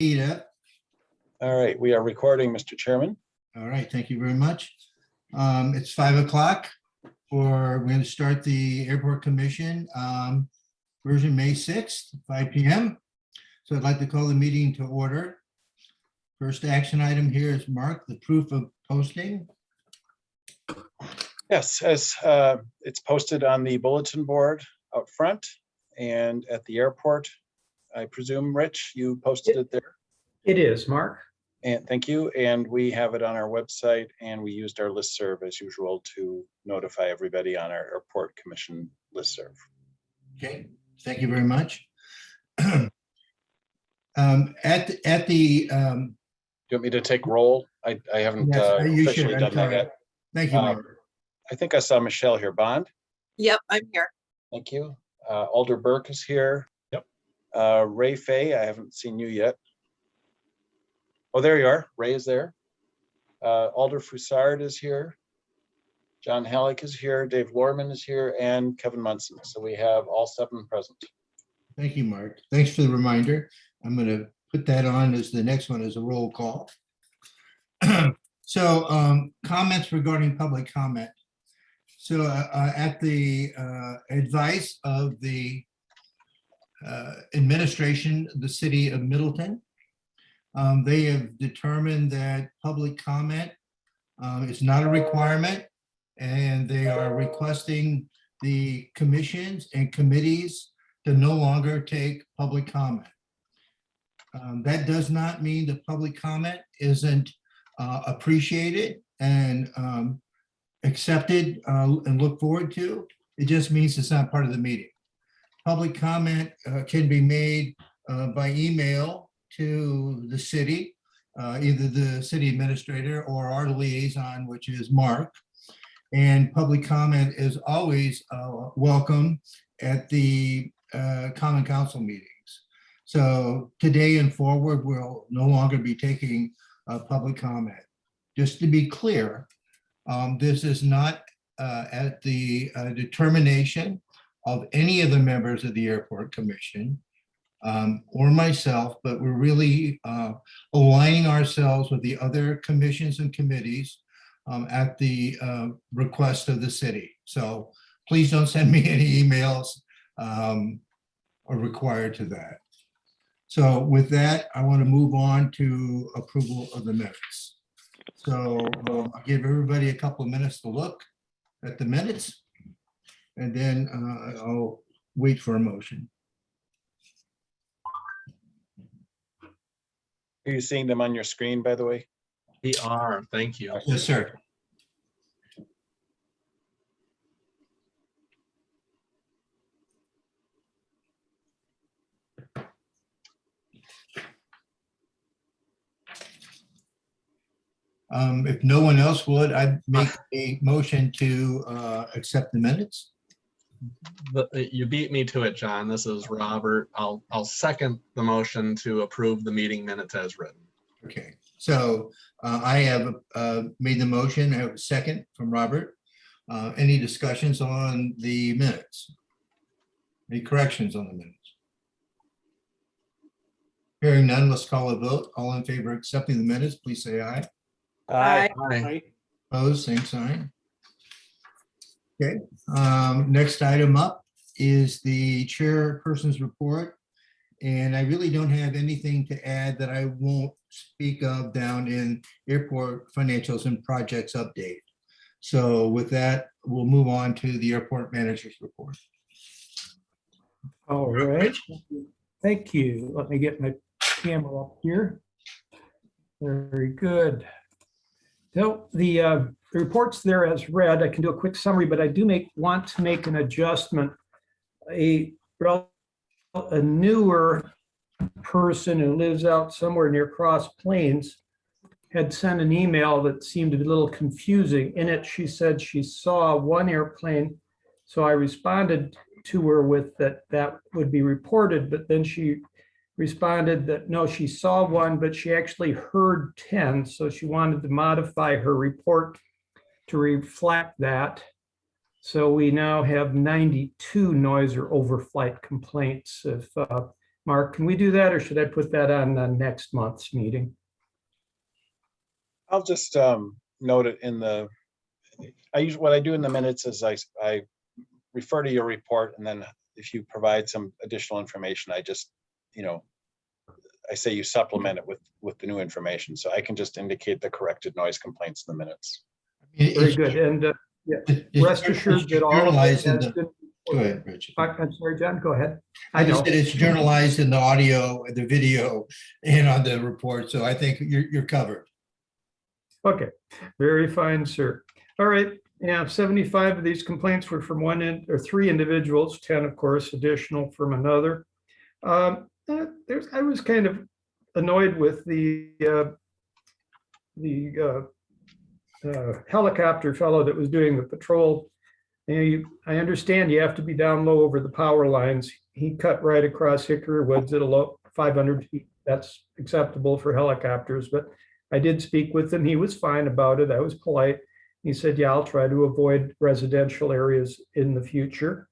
Peter. All right, we are recording, Mr. Chairman. All right, thank you very much. It's 5 o'clock we're going to start the Airport Commission version May 6th, 5 p.m. So I'd like to call the meeting to order. First action item here is Mark, the proof of posting. Yes, as it's posted on the bulletin board out front and at the airport. I presume, Rich, you posted it there? It is, Mark. And thank you. And we have it on our website, and we used our listserv as usual to notify everybody on our Airport Commission listserv. Okay, thank you very much. At the Do you want me to take roll? I haven't yes, you officially should. done that yet. Thank you. Mark. I think I saw Michelle here. Bond? Yep, I'm here. Thank you. Alder Burke is here. Yep. Ray Fay, I haven't seen you yet. Oh, there you are. Ray is there. Alder Foussard is here. John Halleck is here. Dave Lorman is here, and Kevin Munson. So we have all 7 present. Thank you, Mark. Thanks for the reminder. I'm going to put that on as the next one as a roll call. So comments regarding public comment. So at the advice of the administration, the city of Middleton, they have determined that public comment is not a requirement, and they are requesting the commissions and committees to no longer take public comment. That does not mean the public comment isn't appreciated and accepted and looked forward to. It just means it's not part of the meeting. Public comment can be made by email to the city, either the city administrator or our liaison, which is Mark. And public comment is always welcome at the Common Council meetings. So today and forward, we'll no longer be taking public comment. Just to be clear, this is not at the determination of any of the members of the Airport Commission or myself, but we're really aligning ourselves with the other commissions and committees at the request of the city. So please don't send me any emails or required to that. So with that, I want to move on to approval of the minutes. So I'll give everybody a couple of minutes to look at the minutes, and then I'll wait for a motion. Are you seeing them on your screen, by the way? We are, thank you. Yes, sir. If no one else would, I'd make a motion to accept the minutes. You beat me to it, John. This is Robert. I'll second the motion to approve the meeting minutes as written. Okay, so I have made the motion. I have a second from Robert. Any discussions on the minutes? Any corrections on the minutes? Hearing none, let's call a vote. All in favor of accepting the minutes, please say aye. Aye. Aye. Opposed, same sign. Okay, next item up is the chairperson's report. And I really don't have anything to add that I won't speak of down in airport financials and projects update. So with that, we'll move on to the airport manager's report. All right. Thank you. Let me get my camera up here. Very good. So the report's there as read. I can do a quick summary, but I do want to make an adjustment. A newer person who lives out somewhere near Cross Plains had sent an email that seemed a little confusing. In it, she said she saw one airplane. So I responded to her with that would be reported, but then she responded that no, she saw one, but she actually heard 10. So she wanted to modify her report to reflect that. So we now have 92 noise or overflight complaints. If Mark, can we do that or should I put that on next month's meeting? I'll just note it in the, what I do in the minutes is I refer to your report, and then if you provide some additional information, I just, I say you supplement it with the new information. So I can just indicate the corrected noise complaints in the minutes. Very good. And rest assured that all of it has been. Go ahead, Richard. I'm sorry, John, go ahead. I just said it's journalized in the audio, the video, and on the report, so I think you're covered. Okay, very fine, sir. All right, yeah, 75 of these complaints were from three individuals, 10, of course, additional from another. I was kind of annoyed with the helicopter fellow that was doing the patrol. I understand you have to be down low over the power lines. He cut right across Hickory Woods at a low 500 feet. That's acceptable for helicopters, but I did speak with him. He was fine about it. I was polite. He said, yeah, I'll try to avoid residential areas in the future.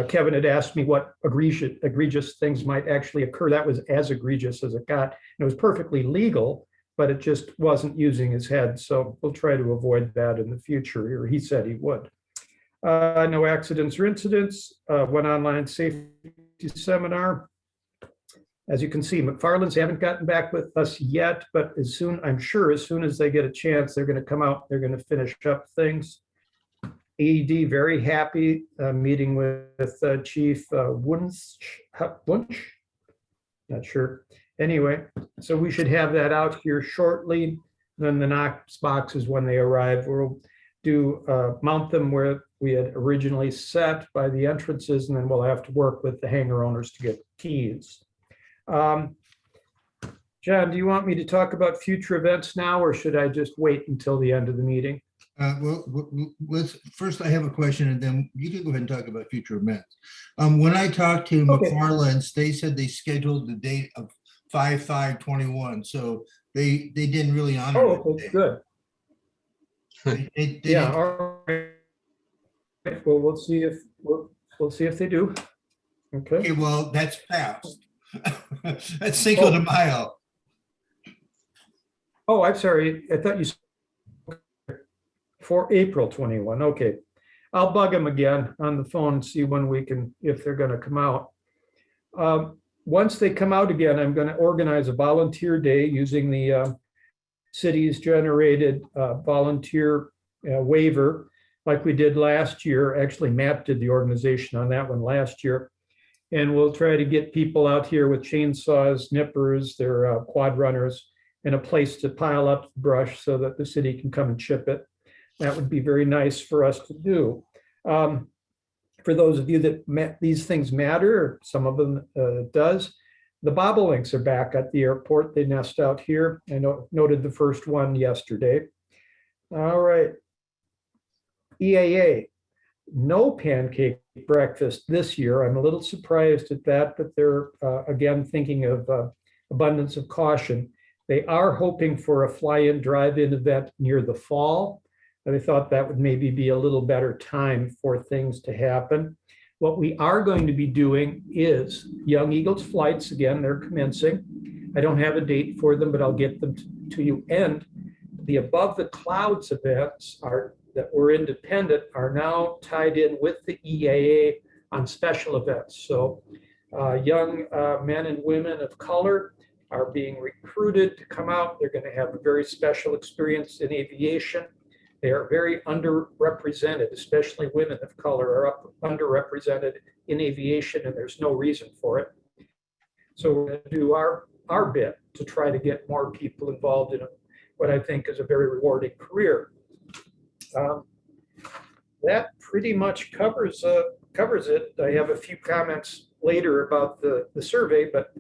Kevin had asked me what egregious things might actually occur. That was as egregious as it got. It was perfectly legal, but it just wasn't using his head. So we'll try to avoid that in the future, or he said he would. No accidents or incidents. One online safety seminar. As you can see, McFarland's haven't gotten back with us yet, but I'm sure as soon as they get a chance, they're going to come out, they're going to finish up things. AED, very happy meeting with Chief Wunsch, not sure. Anyway, so we should have that out here shortly. Then the Knox boxes, when they arrive, we'll mount them where we had originally set by the entrances, and then we'll have to work with the hangar owners to get keys. John, do you want me to talk about future events now, or should I just wait until the end of the meeting? First I have a question, and then you can go ahead and talk about future events. When I talked to McFarland's, they said they scheduled the date of 5/5/21, so they didn't really honor it. Oh, okay, good. Yeah, all right. Well, we'll see if they do. Okay, well, that's fast. That's Cinco de Mayo. Oh, I'm sorry. I thought you said for April 21. Okay. I'll bug them again on the phone and see when if they're going to come out. Once they come out again, I'm going to organize a volunteer day using the city's generated volunteer waiver like we did last year. Actually, Matt did the organization on that one last year. And we'll try to get people out here with chainsaws, nippers, their quad runners, and a place to pile up brush so that the city can come and chip it. That would be very nice for us to do. For those of you that these things matter, some of them does, the bobolinks are back at the airport. They nest out here. I noted the first one yesterday. All right. EAA, no pancake breakfast this year. I'm a little surprised at that, but they're again thinking of abundance of caution. They are hoping for a fly-in drive-in event near the fall. And I thought that would maybe be a little better time for things to happen. What we are going to be doing is Young Eagles flights. Again, they're commencing. I don't have a date for them, but I'll get them to you. And the Above the Clouds events that were independent are now tied in with the EAA on special events. So young men and women of color are being recruited to come out. They're going to have a very special experience in aviation. They are very underrepresented, especially women of color are underrepresented in aviation, and there's no reason for it. So we're going to do our bit to try to get more people involved in what I think is a very rewarding career. That pretty much covers it. I have a few comments later about the survey, but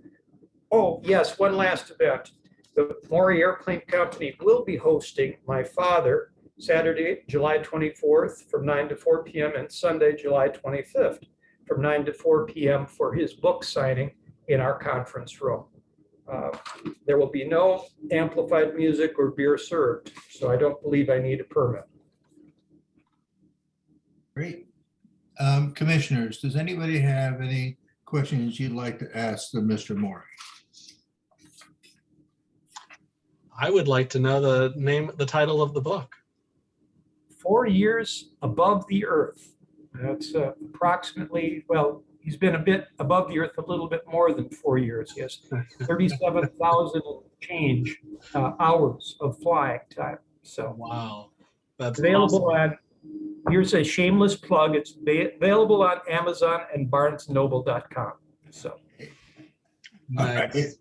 oh yes, one last event. The Maury Airplane Company will be hosting my father Saturday, July 24th from 9 to 4 p.m. and Sunday, July 25th from 9 to 4 p.m. for his book signing in our conference room. There will be no amplified music or beer served, so I don't believe I need a permit. Great. Commissioners, does anybody have any questions you'd like to ask Mr. Maury? I would like to know the title of the book. 4 years above the earth. That's approximately, well, he's been a bit above the earth a little bit more than 4 years. He has 37,000 change hours of flying time. So Wow. That's available awesome. on, here's a shameless plug. It's available on Amazon and BarnesandNoble.com. So Nice.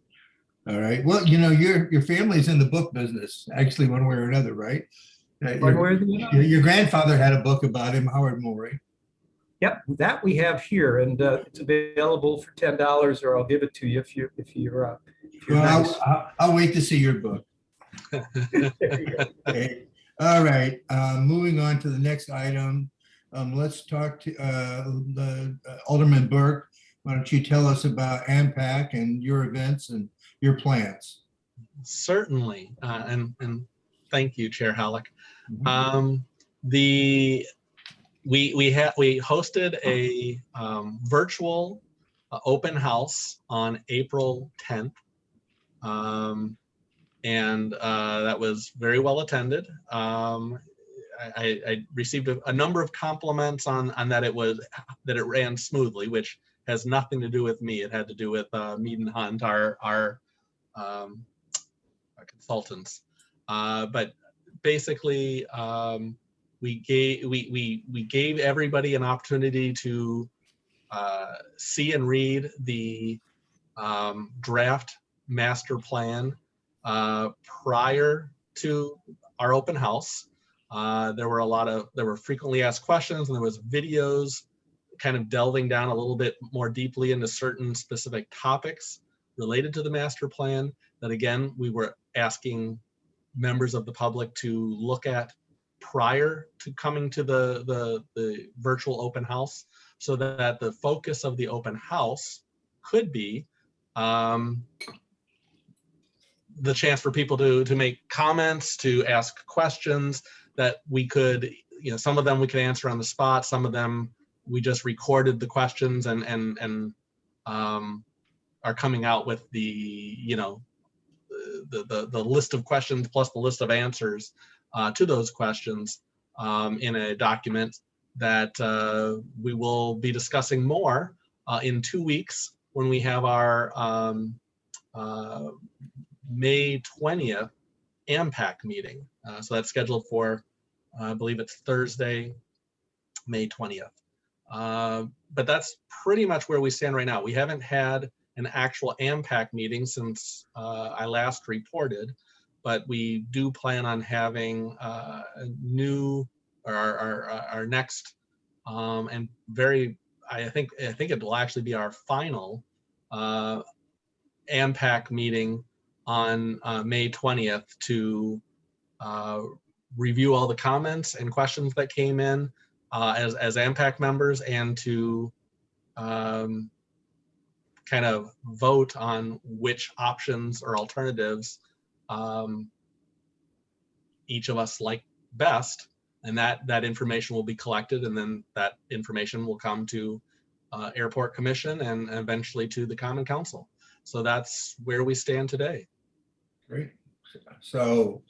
All right. Well, you know, your family's in the book business, actually, one way or another, right? one way or the other. Your grandfather had a book about him, Howard Maury. Yep, that we have here, and it's available for $10, or I'll give it to you if you're Well, nice. I'll wait to see your book. There you go. Okay. All right. Moving on to the next item. Let's talk to Alderman Burke. Why don't you tell us about AMPAC and your events and your plans? Certainly. And thank you, Chair Halleck. Mhm. We hosted a virtual open house on April 10th. And that was very well attended. I received a number of compliments on that it ran smoothly, which has nothing to do with me. It had to do with Mead and Hunt, our consultants. But basically, we gave everybody an opportunity to see and read the draft master plan prior to our open house. There were frequently asked questions, and there was videos kind of delving down a little bit more deeply into certain specific topics related to the master plan that, again, we were asking members of the public to look at prior to coming to the virtual open house, so that the focus of the open house could be the chance for people to make comments, to ask questions that we could, some of them we could answer on the spot, some of them we just recorded the questions and are coming out with the list of questions plus the list of answers to those questions in a document that we will be discussing more in 2 weeks when we have our May 20th AMPAC meeting. So that's scheduled for, I believe it's Thursday, May 20th. But that's pretty much where we stand right now. We haven't had an actual AMPAC meeting since I last reported, but we do plan on having a new, or our next, and very, I think it will actually be our final AMPAC meeting on May 20th to review all the comments and questions that came in as AMPAC members, and to kind of vote on which options or alternatives each of us like best. And that information will be collected, and then that information will come to Airport Commission and eventually to the Common Council. So that's where we stand today. Great. So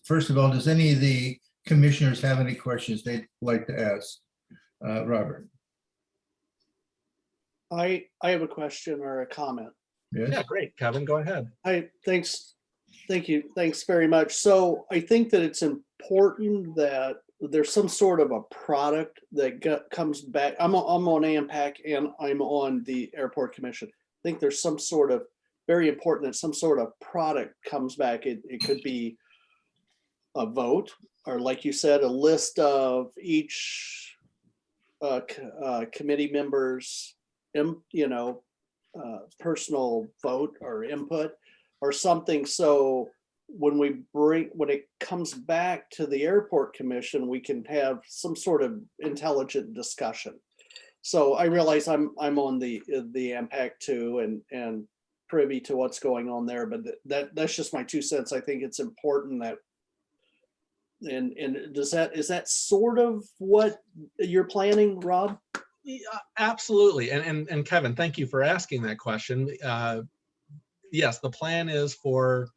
first of all, does any of the commissioners have any questions they'd like to ask? Robert? I have a question or a comment. Yes? Yeah, great. Kevin, go ahead. Thank you. Thanks very much. So I think that it's important that there's some sort of a product that comes back. I'm on AMPAC and I'm on the Airport Commission. I think there's some sort of very important that some sort of product comes back. It could be a vote, or like you said, a list of each committee members, personal vote or input or something. So when it comes back to the Airport Commission, we can have some sort of intelligent discussion. So I realize I'm on the AMPAC too, and privy to what's going on there, but that's just my 2 cents. I think it's important that, and is that sort of what you're planning, Rob? Yeah, absolutely. And Kevin, thank you for asking that question. Yes, the plan is for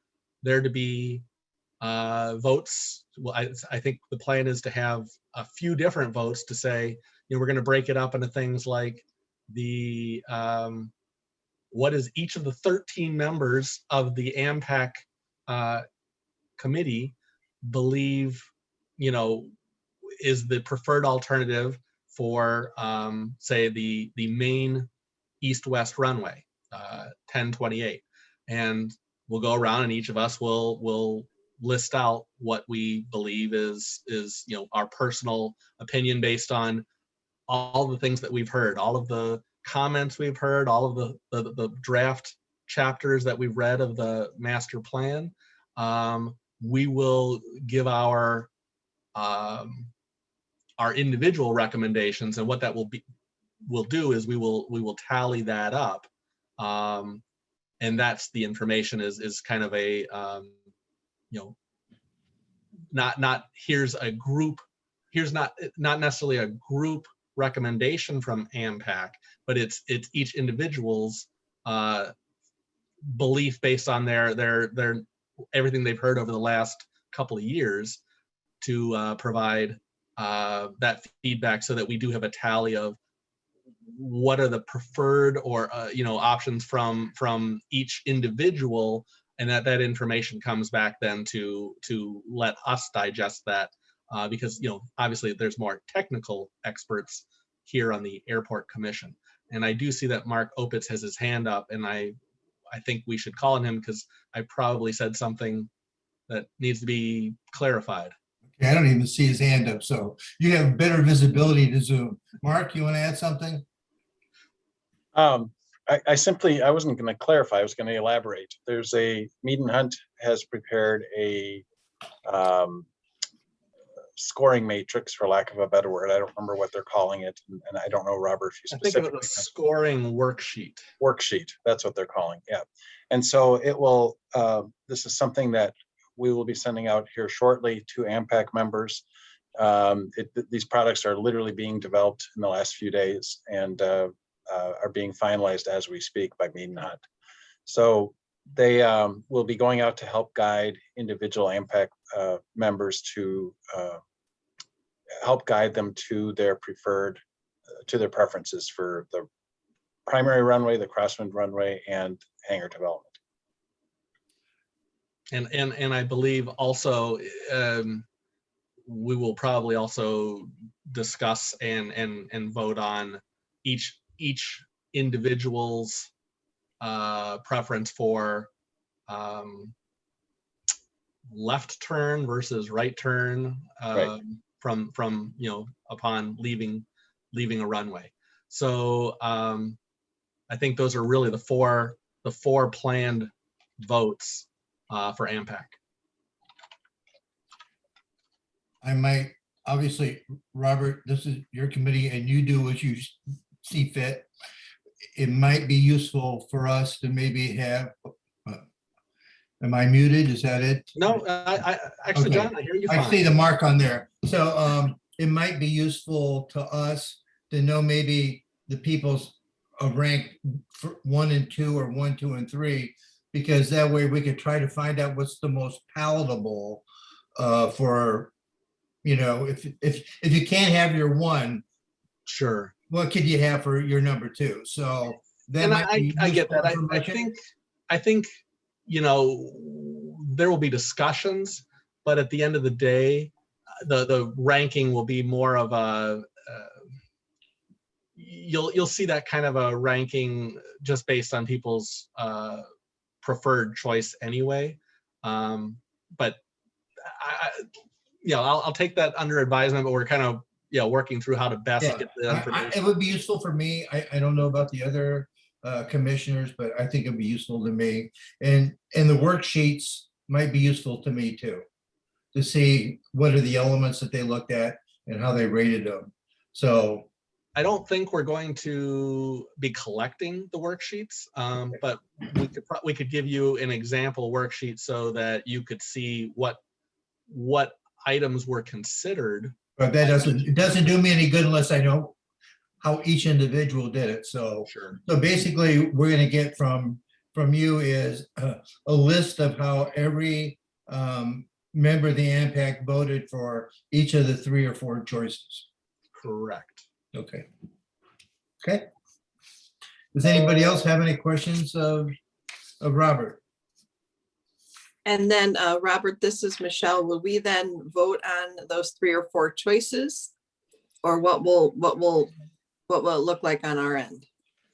there to be votes. Well, I think the plan is to have a few different votes to say, we're going to break it up into things like the what is each of the 13 members of the AMPAC committee believe, is the preferred alternative for, say, the main east-west runway, 1028. And we'll go around and each of us will list out what we believe is our personal opinion based on all the things that we've heard, all of the comments we've heard, all of the draft chapters that we've read of the master plan. We will give our individual recommendations, and what that will do is we will tally that up, and that's the information is kind of a not here's a group, here's not necessarily a group recommendation from AMPAC, but it's each individual's belief based on their everything they've heard over the last couple of years to provide that feedback, so that we do have a tally of what are the preferred or options from each individual, and that information comes back then to let us digest that, because obviously there's more technical experts here on the airport commission. And I do see that Mark Opitz has his hand up, and I think we should call on him because I probably said something that needs to be clarified. Okay, I don't even see his hand up, so you have better visibility to Zoom. Mark, you want to add something? I wasn't going to clarify, I was going to elaborate. There's Mead and Hunt has prepared a scoring matrix, for lack of a better word. I don't remember what they're calling it, and I don't know, Robert, if you I think specifically. it was a scoring worksheet. Worksheet, that's what they're calling, yeah. And so it will, this is something that we will be sending out here shortly to AMPAC members. These products are literally being developed in the last few days, and are being finalized as we speak by Mead and Hunt. So they will be going out to help guide individual AMPAC members to help guide them to their preferred, to their preferences for the primary runway, the crosswind runway, and hangar development. And I believe also we will probably also discuss and vote on each individual's preference for left turn versus right turn, Right. from upon leaving a runway. So I think those are really the four planned votes for AMPAC. I might, obviously, Robert, this is your committee and you do what you see fit. It might be useful for us to maybe have, am I muted? Is that it? No, I actually, Okay. John, I hear you I fine. see the mark on there. So it might be useful to us to know maybe the people's rank for 1 and 2 or 1, 2, and 3, because that way we could try to find out what's the most palatable for, if you can't have your 1, Sure. what could you have for your number 2? So that And might be I get useful that. information. I think there will be discussions, but at the end of the day, the ranking will be more of a you'll see that kind of a ranking just based on people's preferred choice anyway. But I'll take that under advisement, but we're kind of working through how to best Yeah, get the information. it would be useful for me. I don't know about the other commissioners, but I think it'd be useful to me. And the worksheets might be useful to me too, to see what are the elements that they looked at and how they rated them. So I don't think we're going to be collecting the worksheets, but we could give you an example worksheet so that you could see what items were considered. but it doesn't do me any good unless I know how each individual did it. So, Sure. so basically, we're gonna get from you is a list of how every member of the AMPAC voted for each of the 3 or 4 choices. Correct. Okay. Okay. Does anybody else have any questions of Robert? And then, Robert, this is Michelle. Will we then vote on those 3 or 4 choices? Or what will it look like on our end?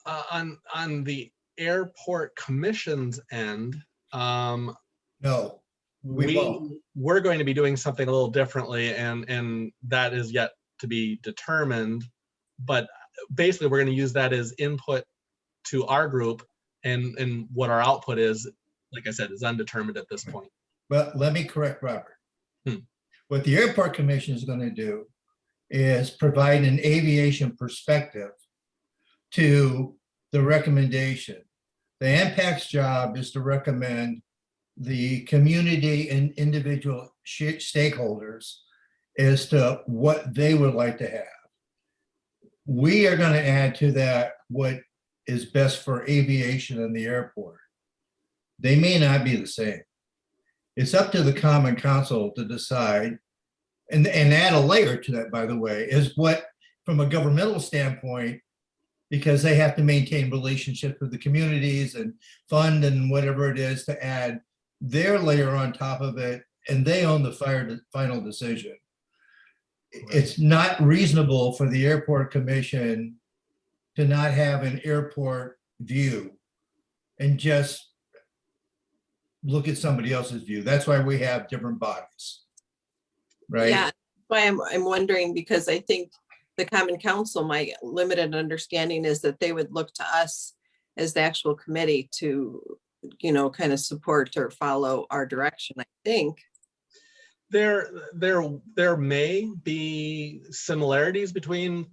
On the airport commission's end, No. We won't. we're going to be doing something a little differently, and that is yet to be determined. But basically, we're going to use that as input to our group, and what our output is, like I said, is undetermined at this point. But let me correct Robert. What the airport commission is going to do is provide an aviation perspective to the recommendation. The AMPAC's job is to recommend the community and individual stakeholders as to what they would like to have. We are going to add to that what is best for aviation and the airport. They may not be the same. It's up to the Common Council to decide, and add a layer to that, by the way, is what, from a governmental standpoint, because they have to maintain relationships with the communities and fund and whatever it is, to add their layer on top of it, and they own the final decision. It's not reasonable for the airport commission to not have an airport view and just look at somebody else's view. That's why we have different bodies, right? Yeah, that's why I'm wondering, because I think the Common Council, my limited understanding is that they would look to us as the actual committee to, kind of support or follow our direction, I think. There may be similarities between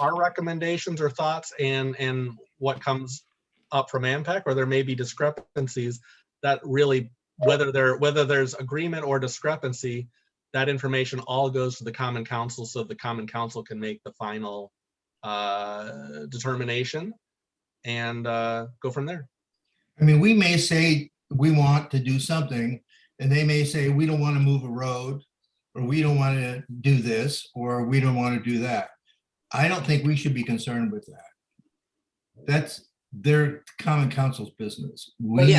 our recommendations or thoughts and what comes up from AMPAC, or there may be discrepancies that really, whether there's agreement or discrepancy, that information all goes to the Common Council, so the Common Council can make the final determination and go from there. I mean, we may say we want to do something, and they may say we don't want to move a road, or we don't want to do this, or we don't want to do that. I don't think we should be concerned with that. That's their Common Council's business. We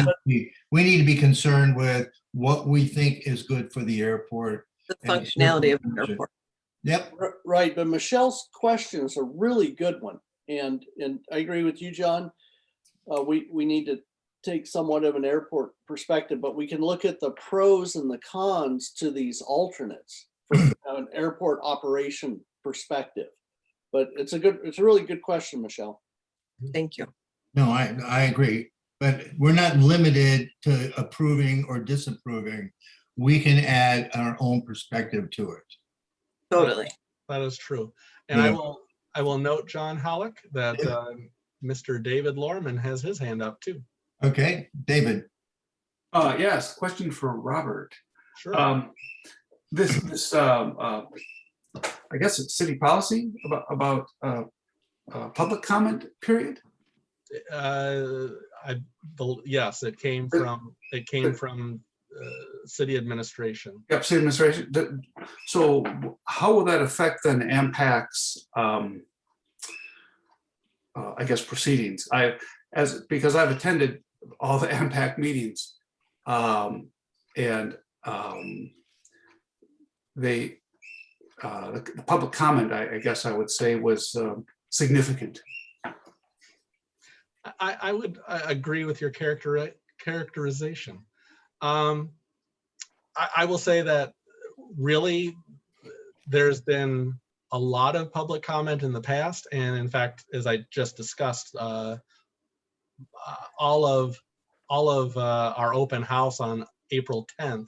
need to be concerned with what we think is good for the airport. The functionality of the airport. Yep. Right, but Michelle's question is a really good one. And I agree with you, John. We need to take somewhat of an airport perspective, but we can look at the pros and the cons to these alternates from an airport operation perspective. But it's a really good question, Michelle. Thank you. No, I agree, but we're not limited to approving or disapproving. We can add our own perspective to it. Totally. That is true. And Yeah. I will note, John Halleck, that Mr. David Lorman has his hand up too. Okay, David. Yes, question for Robert. Sure. This I guess it's city policy about public comment period. Yes, it came from city administration. Yep, city administration. So how will that affect then AMPAC's I guess proceedings? Because I've attended all the AMPAC meetings, and the public comment, I guess I would say, was significant. I would agree with your characterization. I will say that really there's been a lot of public comment in the past, and in fact, as I just discussed, all of our open house on April 10th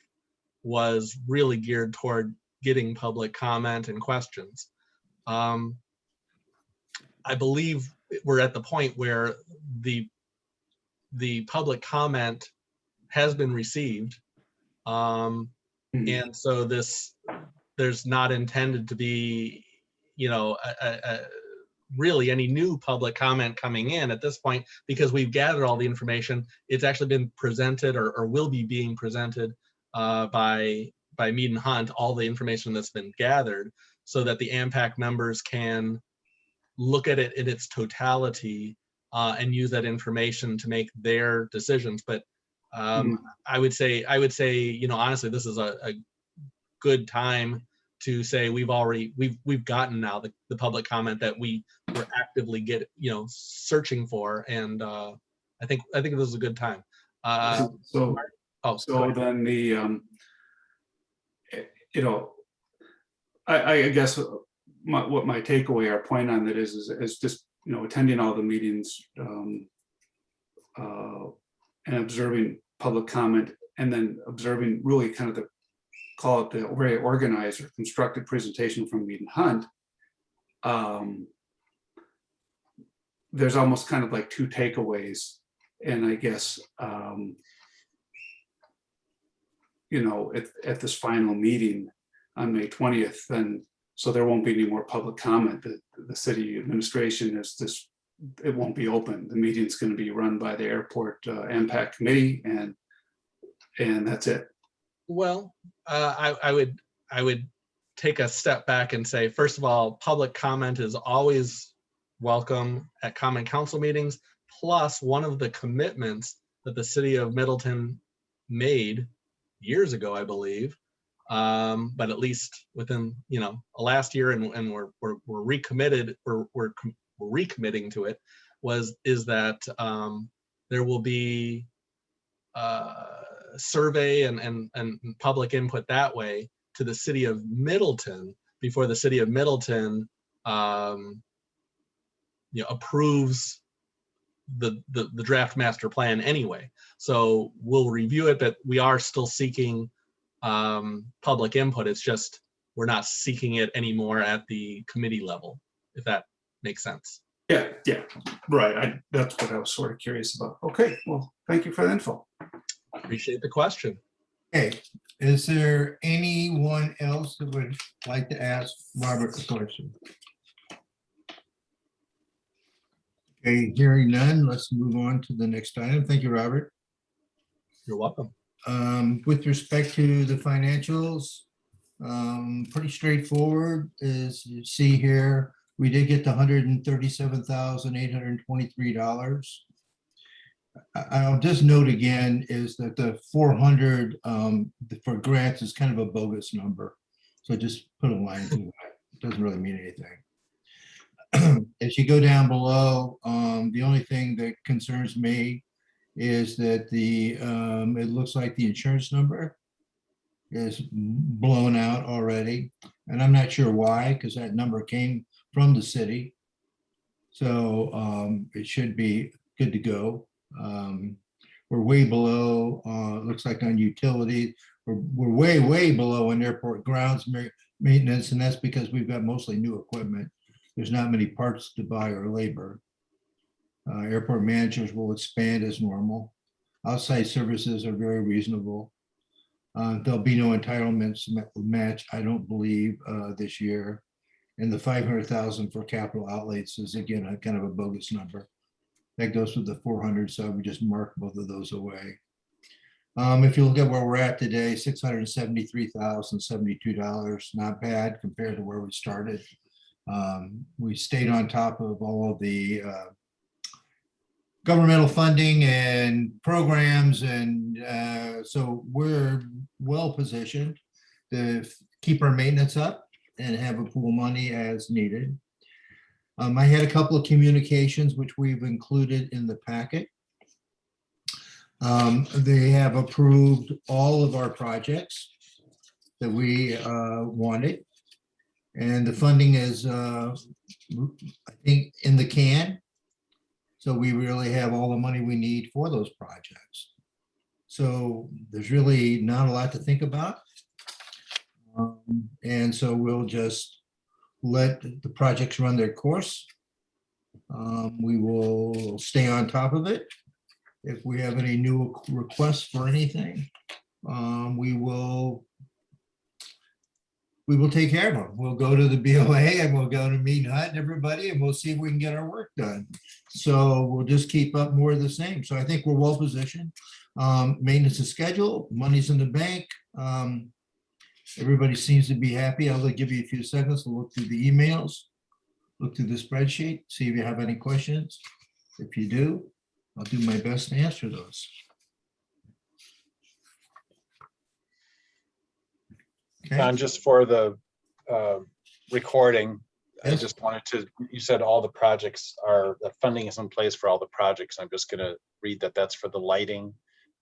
was really geared toward getting public comment and questions. I believe we're at the point where the public comment has been received, and so there's not intended to be, really any new public comment coming in at this point, because we've gathered all the information. It's actually been presented or will be being presented by Mead and Hunt, all the information that's been gathered, so that the AMPAC members can look at it in its totality and use that information to make their decisions. But I would say, honestly, this is a good time to say we've gotten now the public comment that we were actively searching for, and I think this is a good time. So Go ahead. then I guess what my takeaway or point on that is just, attending all the meetings and observing public comment, and then observing really kind of call it the very organized or constructed presentation from Mead and Hunt. There's almost kind of like two takeaways, and I guess at this final meeting on May 20th, then so there won't be any more public comment. The city administration it won't be open. The meeting's going to be run by the airport AMPAC committee, and that's it. Well, I would take a step back and say, first of all, public comment is always welcome at common council meetings. Plus, one of the commitments that the city of Middleton made years ago, I believe, but at least within last year, and we're recommitted, we're recommitting to it, is that there will be survey and public input that way to the city of Middleton before the city of Middleton approves the draft master plan anyway. So we'll review it, but we are still seeking public input. It's just we're not seeking it anymore at the committee level, if that makes sense. Yeah, right. That's what I was sort of curious about. Okay, well, thank you for the info. Appreciate the question. Okay, is there anyone else that would like to ask Robert a question? Okay, hearing none, let's move on to the next item. Thank you, Robert. You're welcome. With respect to the financials, pretty straightforward. As you see here, we did get the $137,823. I'll just note again is that the 400 for grants is kind of a bogus number. So just put a line through that. It doesn't really mean anything. As you go down below, the only thing that concerns me is that it looks like the insurance number is blown out already. And I'm not sure why, because that number came from the city. So it should be good to go. We're way below, it looks like on utility, we're way below on airport grounds maintenance, and that's because we've got mostly new equipment. There's not many parts to buy or labor. Airport managers will expand as normal. Outside services are very reasonable. There'll be no entitlements match, I don't believe, this year. And the 500,000 for capital outlays is again a kind of a bogus number. That goes with the 400, so I would just mark both of those away. If you look at where we're at today, $673,072, not bad compared to where we started. We stayed on top of all of the governmental funding and programs, and so we're well positioned to keep our maintenance up and have a pool money as needed. I had a couple of communications which we've included in the packet. They have approved all of our projects that we wanted. And the funding is, I think, in the can. So we really have all the money we need for those projects. So there's really not a lot to think about. And so we'll just let the projects run their course. We will stay on top of it. If we have any new requests for anything, we will we will take care of them. We'll go to the BOA and we'll go to Mead Hut and everybody, and we'll see if we can get our work done. So we'll just keep up more of the same. So I think we're well positioned. Maintenance is scheduled, money's in the bank. Everybody seems to be happy. I'll give you a few seconds to look through the emails, look through the spreadsheet, see if you have any questions. If you do, I'll do my best to answer those. Okay. John, just for the recording, I Yes. just wanted to, you said all the projects are, the funding is in place for all the projects. I'm just gonna read that that's for the lighting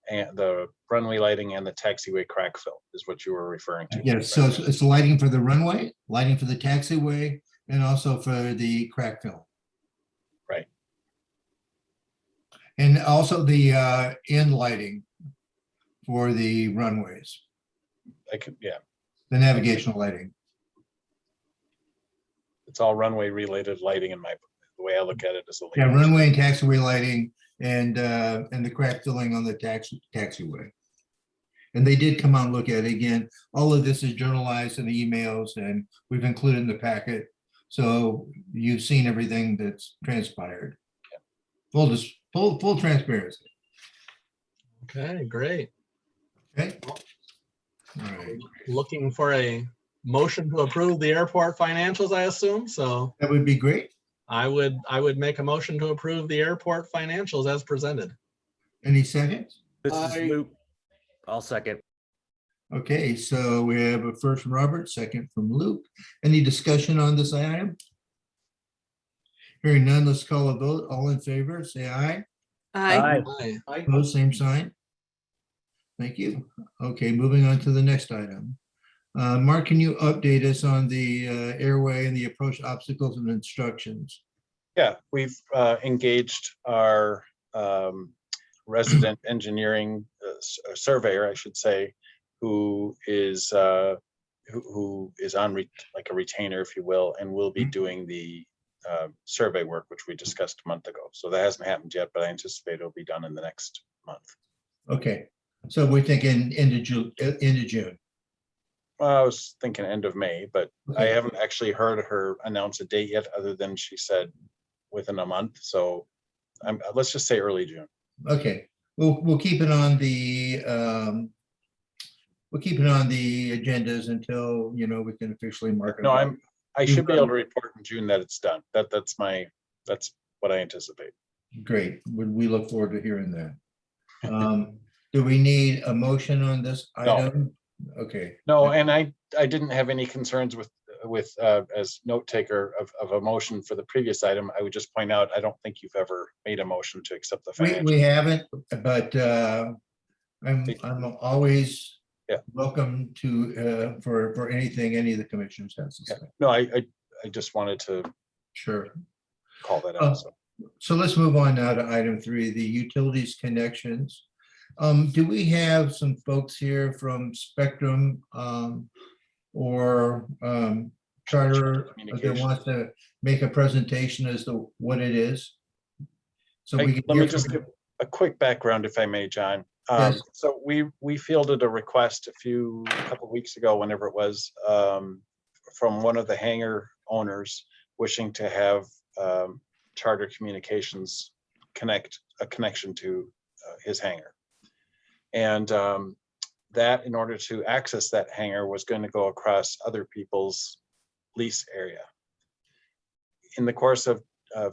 and the runway lighting and the taxiway crack fill is what you were referring to. Yes, so it's lighting for the runway, lighting for the taxiway, and also for the crack fill. Right. And also the end lighting for the runways, I could, yeah, the navigational lighting. it's all runway related lighting in my, the way I look at it is. Yeah, runway and taxiway lighting and the crack filling on the taxiway. And they did come out and look at it again. All of this is journalized in the emails and we've included in the packet. So you've seen everything that's transpired. Full transparency. Okay, great. Okay. All right. Looking for a motion to approve the airport financials, I assume. So That would be great. I would make a motion to approve the airport financials as presented. Any seconds? This is I- Luke. I'll second. Okay, so we have a first from Robert, second from Luke. Any discussion on this item? Hearing none, let's call a vote. All in favor, say aye. Aye. Aye. Opposed, same sign. Thank you. Okay, moving on to the next item. Mark, can you update us on the airway and the approach obstacles and instructions? Yeah, we've engaged our resident engineering surveyor, I should say, who is on like a retainer, if you will, and will be doing the survey work, which we discussed a month ago. So that hasn't happened yet, but I anticipate it'll be done in the next month. Okay, so we're thinking end of June. Well, I was thinking end of May, but I Okay. haven't actually heard her announce a date yet, other than she said within a month. So let's just say early June. Okay, we'll keep it on the agendas until, we can officially mark it. No, up. I should be able to report in June that it's done. That's what I anticipate. Great. We look forward to hearing that. Do we need a motion on this No. item? Okay. No, and I didn't have any concerns with as note taker of a motion for the previous item. I would just point out, I don't think you've ever made a motion to accept the financial. We haven't, but I'm always Yeah. welcome to for anything any of the commissioners has to say. No, I just wanted to Sure. call that Oh. out. So. So let's move on now to item 3, the utilities connections. Do we have some folks here from Spectrum or Charter that Communications. wants to make a presentation as to what it is? So we can Let me hear just from- give a quick background, if I may, John. Yes. So we fielded a request a couple of weeks ago, whenever it was, from one of the hangar owners wishing to have Charter Communications a connection to his hangar. And that, in order to access that hangar, was going to go across other people's lease area. In the course of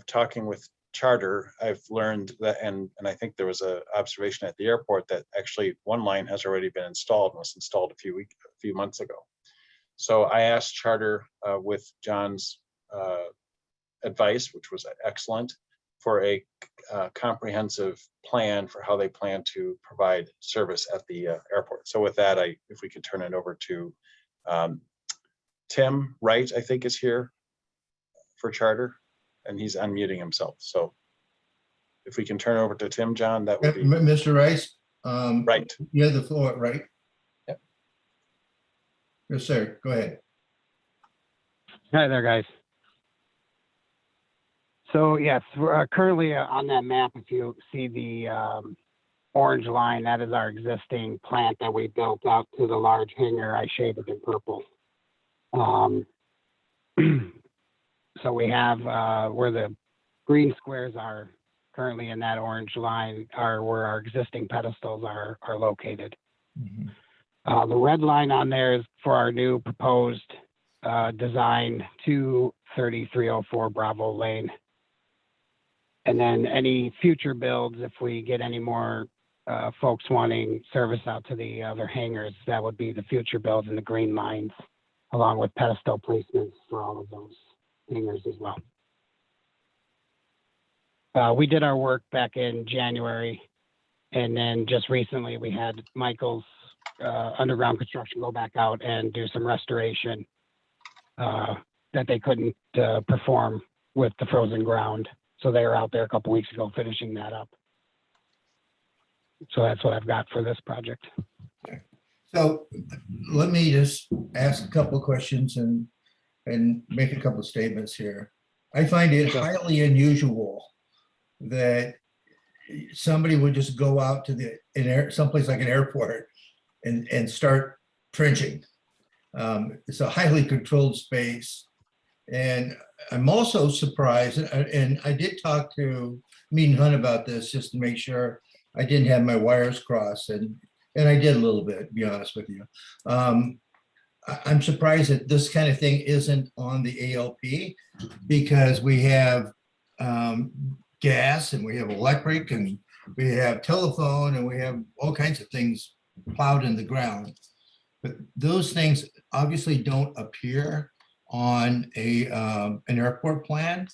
talking with Charter, I've learned that, and I think there was an observation at the airport that actually one line has already been installed and was installed a few months ago. So I asked Charter with John's advice, which was excellent, for a comprehensive plan for how they plan to provide service at the airport. So with that, if we could turn it over to Tim Wright, I think is here for Charter, and he's unmuting himself. So if we can turn over to Tim, John, that would be Mr. Rice, right. you have the floor, right? Yep. Yes, sir. Go ahead. Hi there, guys. So yes, we're currently on that map. If you see the orange line, that is our existing plant that we built out to the large hangar. I shaded in purple. Um, so we have where the green squares are currently in that orange line are where our existing pedestals are located. Mhm. The red line on there is for our new proposed design to 3304 Bravo Lane. And then any future builds, if we get any more folks wanting service out to the other hangars, that would be the future builds in the green lines, along with pedestal placements for all of those hangars as well. We did our work back in January, and then just recently we had Michael's underground construction go back out and do some restoration that they couldn't perform with the frozen ground. So they were out there a couple weeks ago finishing that up. So that's what I've got for this project. So let me just ask a couple of questions and make a couple of statements here. I find it Sure. highly unusual that somebody would just go out to someplace like an airport and start trenching. It's a highly controlled space. And I'm also surprised, and I did talk to Mead and Hunt about this just to make sure I didn't have my wires crossed, and I did a little bit, to be honest with you. I'm surprised that this kind of thing isn't on the ALP, because we have gas and we have electric and we have telephone and we have all kinds of things plowed in the ground. But those things obviously don't appear on an airport plan.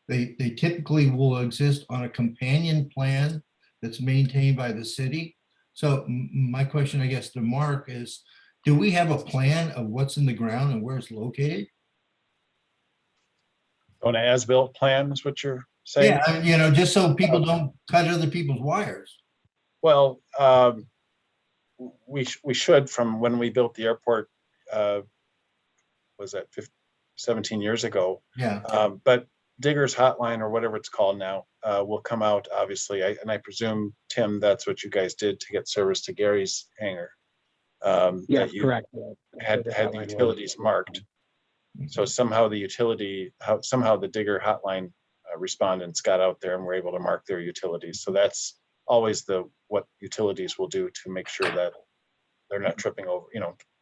They typically will exist on a companion plan that's maintained by the city. So my question, I guess, to Mark is, do we have a plan of what's in the ground and where it's located? On an as-built plan is what you're saying? Yeah, just so people don't cut other people's wires. Well, we should, from when we built the airport, was that 17 years ago? Yeah. But Digger's Hotline, or whatever it's called now, will come out, obviously. And I presume, Tim, that's what you guys did to get service to Gary's hangar. Yeah, that you correct. had the utilities marked. So somehow the Digger Hotline respondents got out there and were able to mark their utilities. So that's always what utilities will do to make sure that they're not tripping over,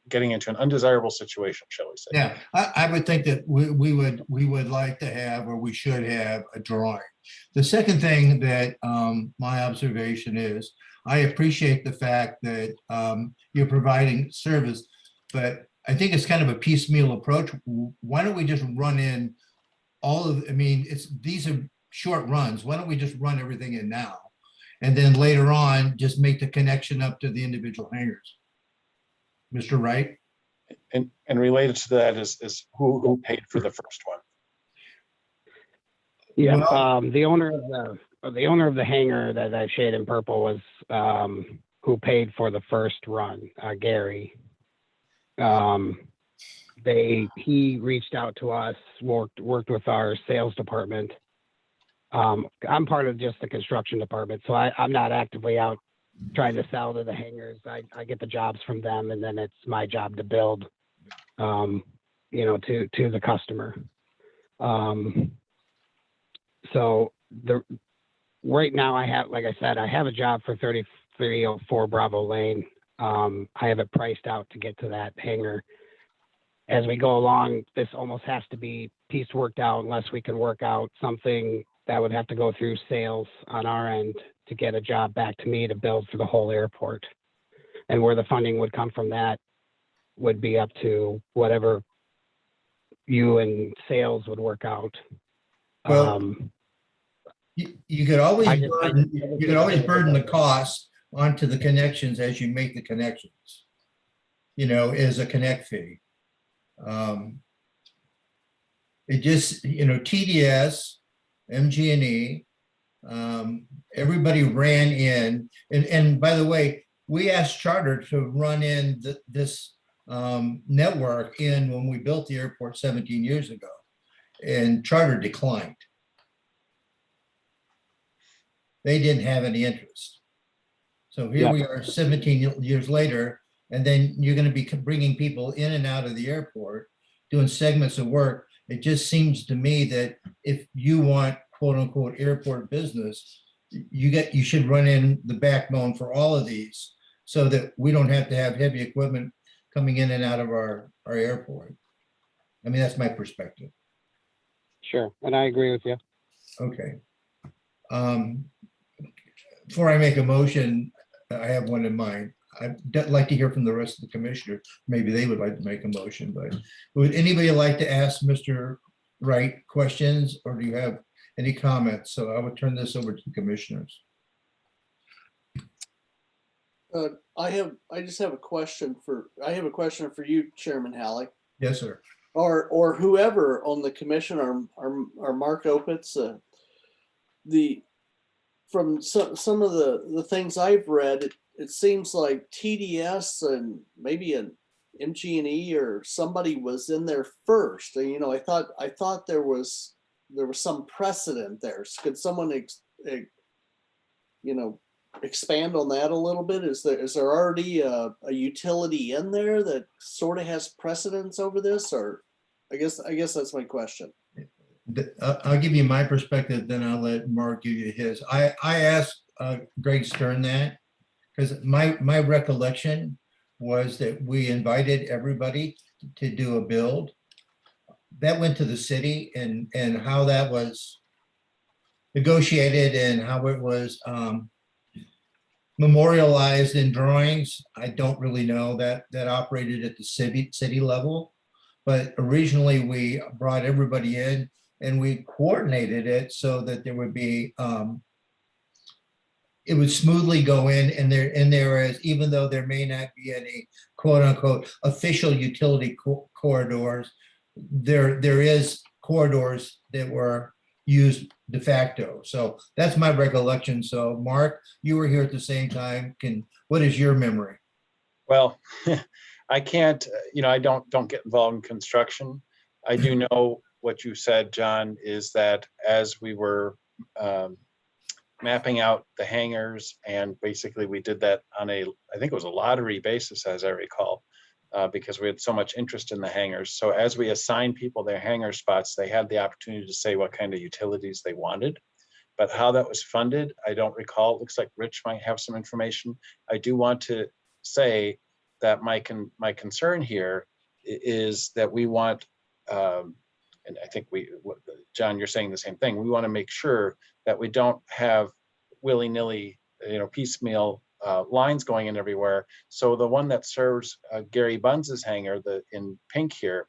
getting into an undesirable situation, shall we say. Yeah, I would think that we would like to have, or we should have, a drawing. The second thing that my observation is, I appreciate the fact that you're providing service, but I think it's kind of a piecemeal approach. Why don't we just run in these are short runs. Why don't we just run everything in now? And then later on, just make the connection up to the individual hangars. Mr. Wright? And related to that is who paid for the first one? Yeah, Well- the owner of the hangar that I shaded in purple was who paid for the first run, Gary. He reached out to us, worked with our sales department. I'm part of just the construction department, so I'm not actively out trying to sell to the hangars. I get the jobs from them, and then it's my job to build, to the customer. So right now I have, like I said, I have a job for 3304 Bravo Lane. I have it priced out to get to that hangar. As we go along, this almost has to be piece worked out unless we can work out something that would have to go through sales on our end to get a job back to me to build for the whole airport. And where the funding would come from that would be up to whatever you and sales would work out. Well, you could always burden the cost onto the connections as you make the connections, as a connect fee. It just, TDS, MG&E, everybody ran in, and by the way, we asked Charter to run in this network in when we built the airport 17 years ago, and Charter declined. They didn't have any interest. So here we are 17 years later, and then you're going to be bringing people in and out of the airport. doing segments of work. It just seems to me that if you want quote unquote airport business, you should run in the backbone for all of these so that we don't have to have heavy equipment coming in and out of our airport. I mean, that's my perspective. Sure, and I agree with you. Okay. Before I make a motion, I have one in mind. I'd like to hear from the rest of the commissioners. Maybe they would like to make a motion, but would anybody like to ask Mr. Wright questions, or do you have any comments? So I would turn this over to the commissioners. I just have a question for you, Chairman Halleck, Yes, sir. or whoever on the commission, or Mark Opitz. From some of the things I've read, it seems like TDS and maybe an MG&E or somebody was in there first. And, I thought there was some precedent there. Could someone expand on that a little bit? Is there already a utility in there that sort of has precedence over this? Or I guess that's my question. I'll give you my perspective, then I'll let Mark give you his. I asked Greg Stern that because my recollection was that we invited everybody to do a build. That went to the city, and how that was negotiated and how it was memorialized in drawings, I don't really know. That operated at the city level. But originally we brought everybody in and we coordinated it so that there would be, it would smoothly go in, and there is, even though there may not be any quote unquote official utility corridors, there is corridors that were used de facto. So that's my recollection. So Mark, you were here at the same time. What is your memory? Well, I can't, I don't get involved in construction. I do know what you said, John, is that as we were mapping out the hangars, and basically we did that on I think it was a lottery basis, as I recall, because we had so much interest in the hangars. So as we assigned people their hangar spots, they had the opportunity to say what kind of utilities they wanted. But how that was funded, I don't recall. It looks like Rich might have some information. I do want to say that my concern here is that we want, and I think John, you're saying the same thing. We want to make sure that we don't have willy-nilly, piecemeal lines going in everywhere. So the one that serves Gary Buns's hangar, in pink here,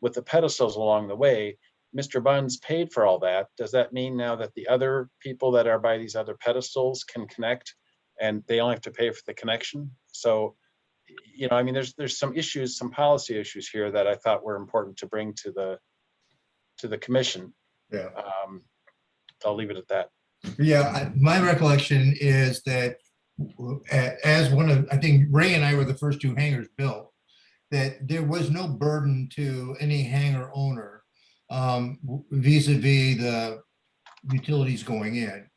with the pedestals along the way, Mr. Buns paid for all that. Does that mean now that the other people that are by these other pedestals can connect, and they only have to pay for the connection? So, there's some issues, some policy issues here that I thought were important to bring to the commission. Yeah. I'll leave it at that. Yeah, my recollection is that I think Ray and I were the first two hangars built, that there was no burden to any hangar owner vis-a-vis the utilities going in.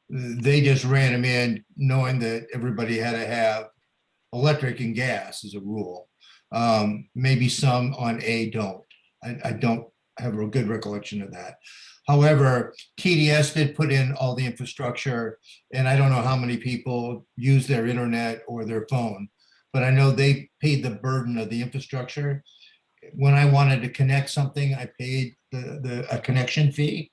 They just ran them in knowing that everybody had to have electric and gas as a rule. Maybe some on A don't. I don't have a good recollection of that. However, TDS did put in all the infrastructure, and I don't know how many people use their internet or their phone, but I know they paid the burden of the infrastructure. When I wanted to connect something, I paid a connection fee,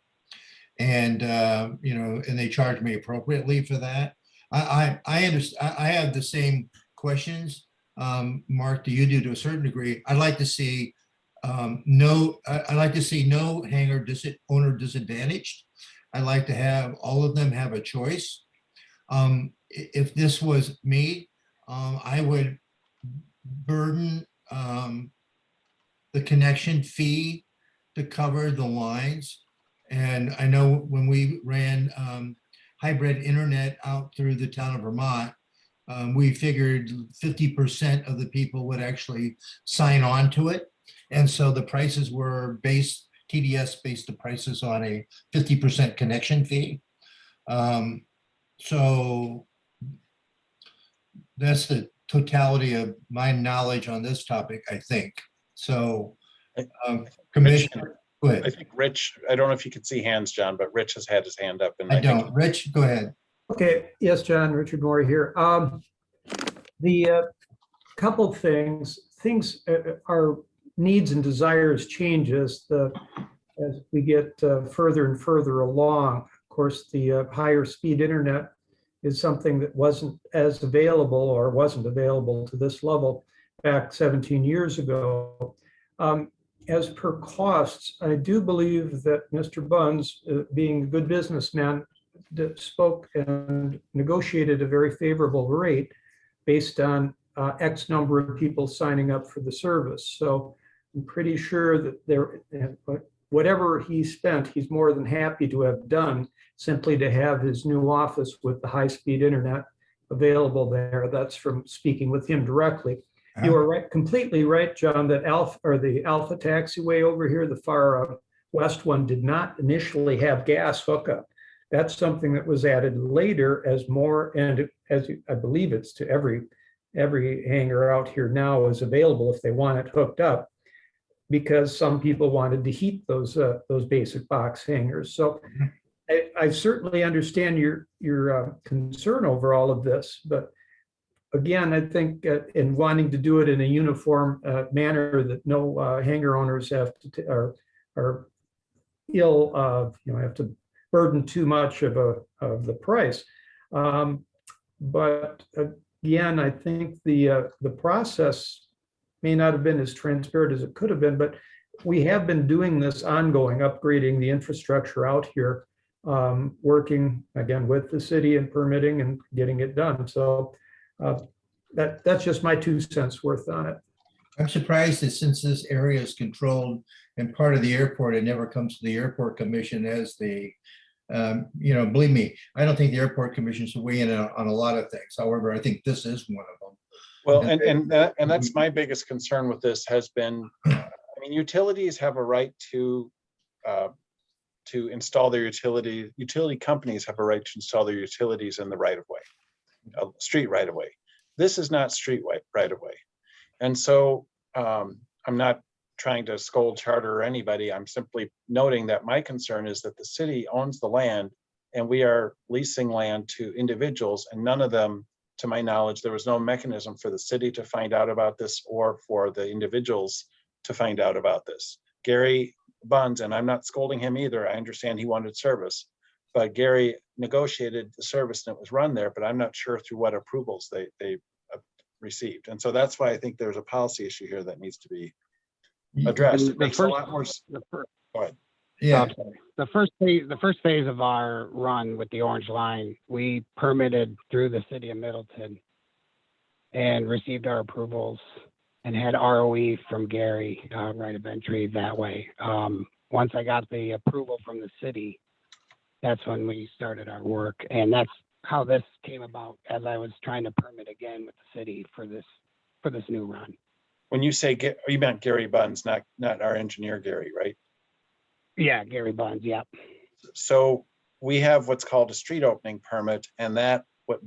and and they charged me appropriately for that. I understand. I have the same questions, Mark, do you do to a certain degree. I'd like to see no hangar owner disadvantaged. I'd like to have all of them have a choice. If this was me, I would burden the connection fee to cover the lines. And I know when we ran hybrid internet out through the town of Vermont, we figured 50% of the people would actually sign on to it. And so the prices were TDS based the prices on a 50% connection fee. So that's the totality of my knowledge on this topic, I think. So Commissioner, go I ahead. think Rich, I don't know if you can see hands, John, but Rich has had his hand up and I I think don't. Rich, go ahead. Okay, yes, John, Richard Moore here. The couple of things our needs and desires change as we get further and further along. Of course, the higher speed internet is something that wasn't available to this level back 17 years ago. As per costs, I do believe that Mr. Buns, being a good businessman, spoke and negotiated a very favorable rate based on X number of people signing up for the service. So I'm pretty sure that whatever he spent, he's more than happy to have done simply to have his new office with the high-speed internet available there. That's from speaking with him directly. You are right, completely right, John, that the Alpha taxiway over here, the far west one, did not initially have gas hookup. That's something that was added later as more, and as I believe it's to every hangar out here now is available if they want it hooked up, because some people wanted to heat those basic box hangars. So I certainly understand your concern over all of this, but again, I think in wanting to do it in a uniform manner that no hangar owners have to are have to burden too much of the price. But again, I think the process may not have been as transparent as it could have been, but we have been doing this ongoing, upgrading the infrastructure out here, working again with the city and permitting and getting it done. So that's just my 2 cents worth on it. I'm surprised that since this area is controlled and part of the airport, it never comes to the airport commission as the, believe me, I don't think the airport commission should weigh in on a lot of things. However, I think this is one of them. well, and that's my biggest concern with this has been, I mean, utilities have a right to install their utility companies have a right to install their utilities in the right of way, street right of way. This is not street right of way. And so I'm not trying to scold Charter or anybody. I'm simply noting that my concern is that the city owns the land and we are leasing land to individuals, and none of them, to my knowledge, there was no mechanism for the city to find out about this or for the individuals to find out about this. Gary Buns, and I'm not scolding him either, I understand he wanted service, but Gary negotiated the service and it was run there, but I'm not sure through what approvals they received. And so that's why I think there's a policy issue here that needs to be addressed. It makes a lot more. Go ahead. Yeah. The first phase of our run with the Orange Line, we permitted through the city of Middleton and received our approvals and had ROE from Gary, right of entry that way. Once I got the approval from the city, that's when we started our work. And that's how this came about, as I was trying to permit again with the city for this new run. When you say, you meant Gary Buns, not our engineer, Gary, right? Yeah, Gary Buns, yeah. So we have what's called a street opening permit, and the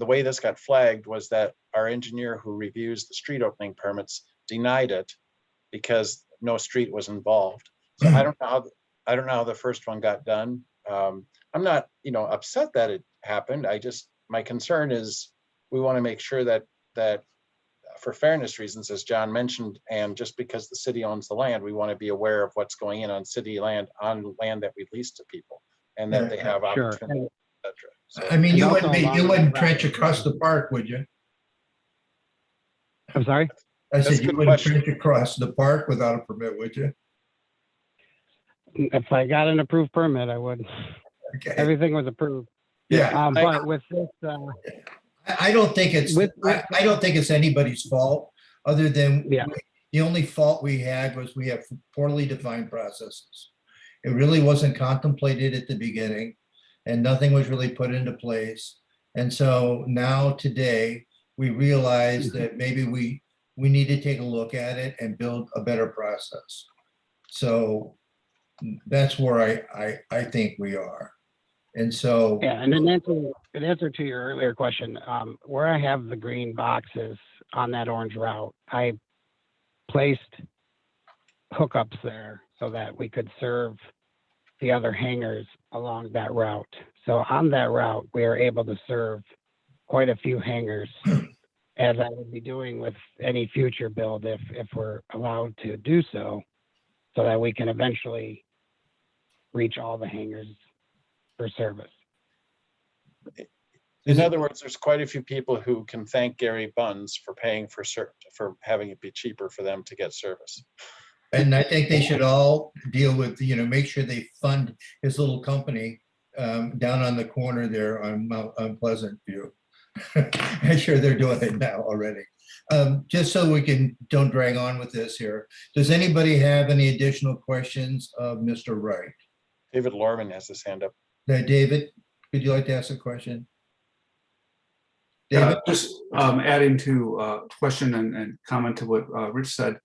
way this got flagged was that our engineer who reviews the street opening permits denied it because no street was involved. So I don't know how the first one got done. I'm not, upset that it happened. My concern is we want to make sure that for fairness reasons, as John mentioned, and just because the city owns the land, we want to be aware of what's going in on city land, on land that we lease to people, and that they have opportunity, et cetera. So, I mean, you also wouldn't trench across the park, would you? I'm sorry? I That's a said you good wouldn't question. trench across the park without a permit, would you? If I got an approved permit, I would. Okay. Everything was approved. Yeah. But with this, I don't think it's, I don't think it's anybody's fault, other than Yeah. the only fault we had was we have poorly defined processes. It really wasn't contemplated at the beginning and nothing was really put into place. And so now today, we realize that maybe we need to take a look at it and build a better process. So that's where I think we are. And so. yeah, and in answer to your earlier question, where I have the green boxes on that orange route, I placed hookups there so that we could serve the other hangars along that route. So on that route, we are able to serve quite a few hangars, as I would be doing with any future build if we're allowed to do so that we can eventually reach all the hangars for service. In other words, there's quite a few people who can thank Gary Bunz for paying for having it be cheaper for them to get service. And I think they should all deal with, make sure they fund his little company down on the corner there on Pleasant View. I'm sure they're doing it now already. Just so don't drag on with this here. Does anybody have any additional questions of Mr. Wright? David Lorman has his hand up. David, could you like to ask a question? Yeah, David? just adding to question and comment to what Rich said.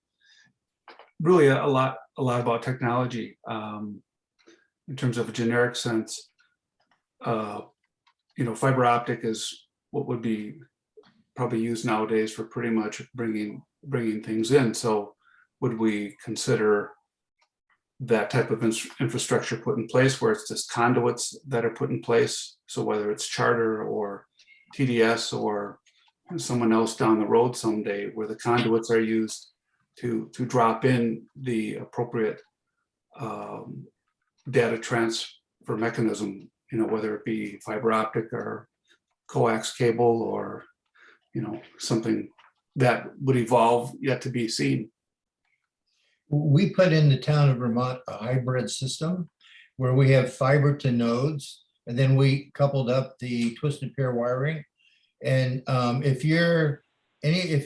Really a lot about technology in terms of a generic sense. Fiber optic is what would be probably used nowadays for pretty much bringing things in. So would we consider that type of infrastructure put in place where it's just conduits that are put in place? So whether it's Charter or TDS or someone else down the road someday, where the conduits are used to drop in the appropriate data transfer mechanism, whether it be fiber optic or coax cable or, something that would evolve yet to be seen. We put in the town of Vermont a hybrid system where we have fiber to nodes, and then we coupled up the twisted pair wiring. And if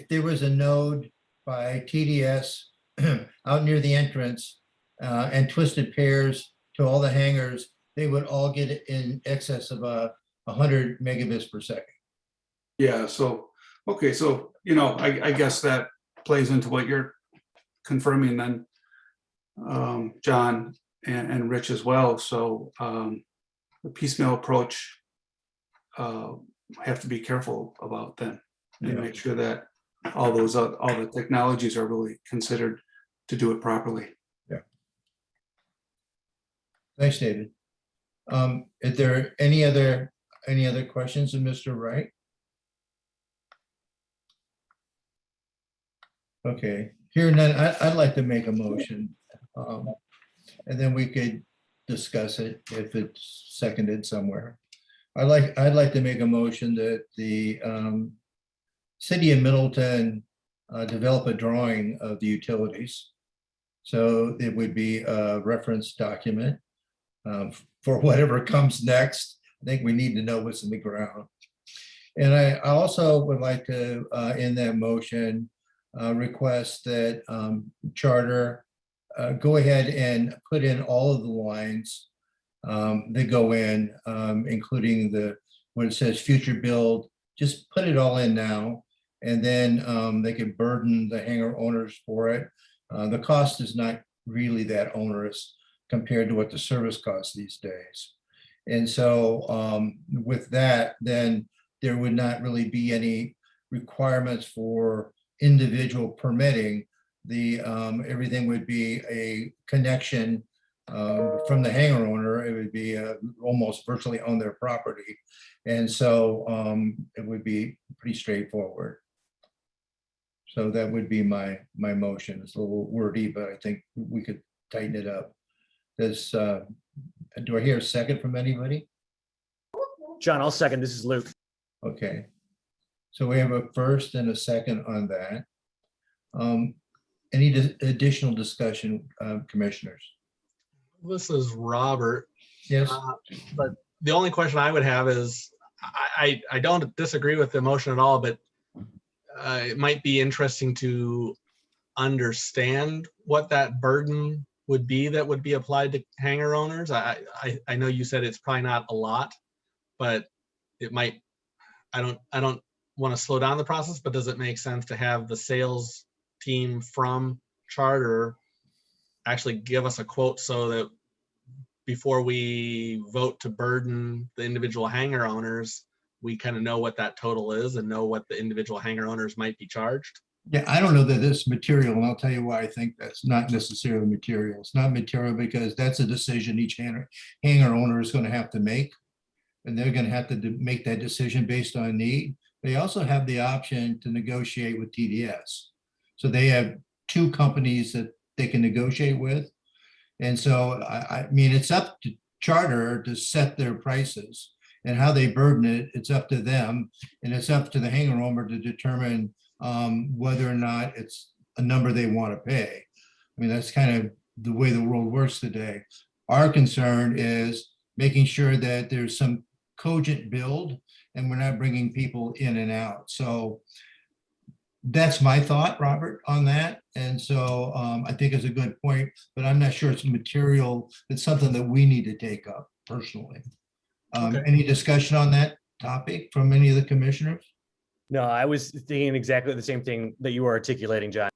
there was a node by TDS out near the entrance and twisted pairs to all the hangars, they would all get in excess of 100 megabits per second. Yeah, so, okay, so, I guess that plays into what you're confirming then, John and Rich as well. So the piecemeal approach have to be careful about then and make sure that all the technologies are really considered to do it properly. Yeah. Thanks, David. Is there any other questions of Mr. Wright? Okay, here and then I'd like to make a motion, and then we could discuss it if it's seconded somewhere. I'd like to make a motion that the city of Middleton develop a drawing of the utilities. So it would be a reference document for whatever comes next. I think we need to know what's in the ground. And I also would like to, in that motion, request that Charter go ahead and put in all of the lines that go in, including when it says future build, just put it all in now. And then they can burden the hangar owners for it. The cost is not really that onerous compared to what the service costs these days. And so with that, then there would not really be any requirements for individual permitting. Everything would be a connection from the hangar owner. It would be almost virtually on their property. And so it would be pretty straightforward. So that would be my motion. It's a little wordy, but I think we could tighten it up. Do I hear a second from anybody? John, I'll second. This is Luke. Okay. So we have a first and a second on that. Any additional discussion, commissioners? This is Robert. Yes. But the only question I would have is, I don't disagree with the motion at all, but it might be interesting to understand what that burden would be that would be applied to hangar owners. I know you said it's probably not a lot, but it might. I don't want to slow down the process, but does it make sense to have the sales team from Charter actually give us a quote so that before we vote to burden the individual hangar owners, we kind of know what that total is and know what the individual hangar owners might be charged? Yeah, I don't know that it's material, and I'll tell you why I think that's not necessarily material. It's not material because that's a decision each hangar owner is going to have to make. And they're going to have to make that decision based on need. They also have the option to negotiate with TDS. So they have two companies that they can negotiate with. And so, I mean, it's up to Charter to set their prices, and how they burden it, it's up to them. And it's up to the hangar owner to determine whether or not it's a number they want to pay. I mean, that's kind of the way the world works today. Our concern is making sure that there's some cogent build and we're not bringing people in and out. So that's my thought, Robert, on that. And so I think it's a good point, but I'm not sure it's material. It's something that we need to take up personally. Okay. Any discussion on that topic from any of the commissioners? No, I was thinking exactly the same thing that you were articulating, John.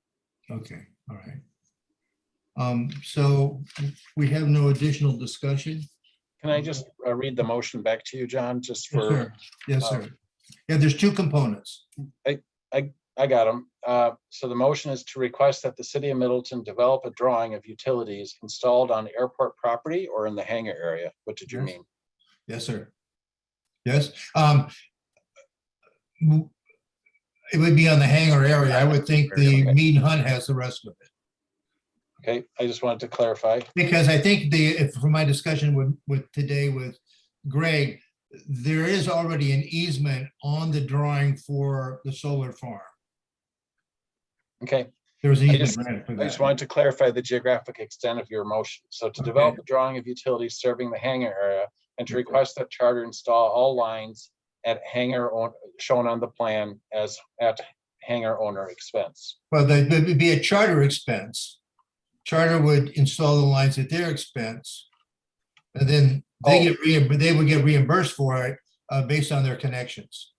Okay, all right. So we have no additional discussion. Can I just read the motion back to you, John, just Yes, for, sir. Yes, sir. Yeah, there's two components. I got them. So the motion is to request that the city of Middleton develop a drawing of utilities installed on airport property or in the hangar area. What did you Yes. mean? Yes, sir. Yes. It would be on the hangar area. I would think the Okay. Mead Hunt has the rest of it. Okay, I just wanted to clarify. Because I think from my discussion with today with Greg, there is already an easement on the drawing for the solar farm. Okay, There was an I easement just- granted for I just that. wanted to clarify the geographic extent of your motion. So to develop a drawing of utilities serving the hangar area and to Okay. request that Charter install all lines at shown on the plan as at hangar owner expense. Well, that would be a charter expense. Charter would install the lines at their expense. And then they would get reimbursed for it based on their connections.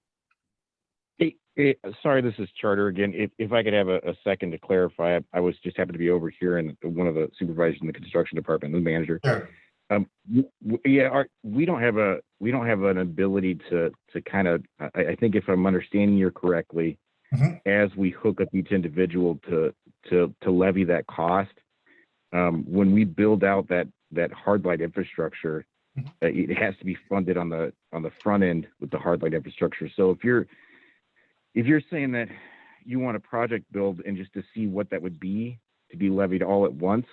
Sorry, this is Charter again. If I could have a second to clarify, I was just happened to be over here and one of the supervisors in the construction department, the manager. Sure. We don't have an ability to kind of, I think if I'm understanding you correctly, Mhm. as we hook up each individual to levy that cost, when we build out that hard light infrastructure, it has to be funded on the front end with the hard light infrastructure. So if you're saying that you want a project build and just to see what that would be to be levied all at once,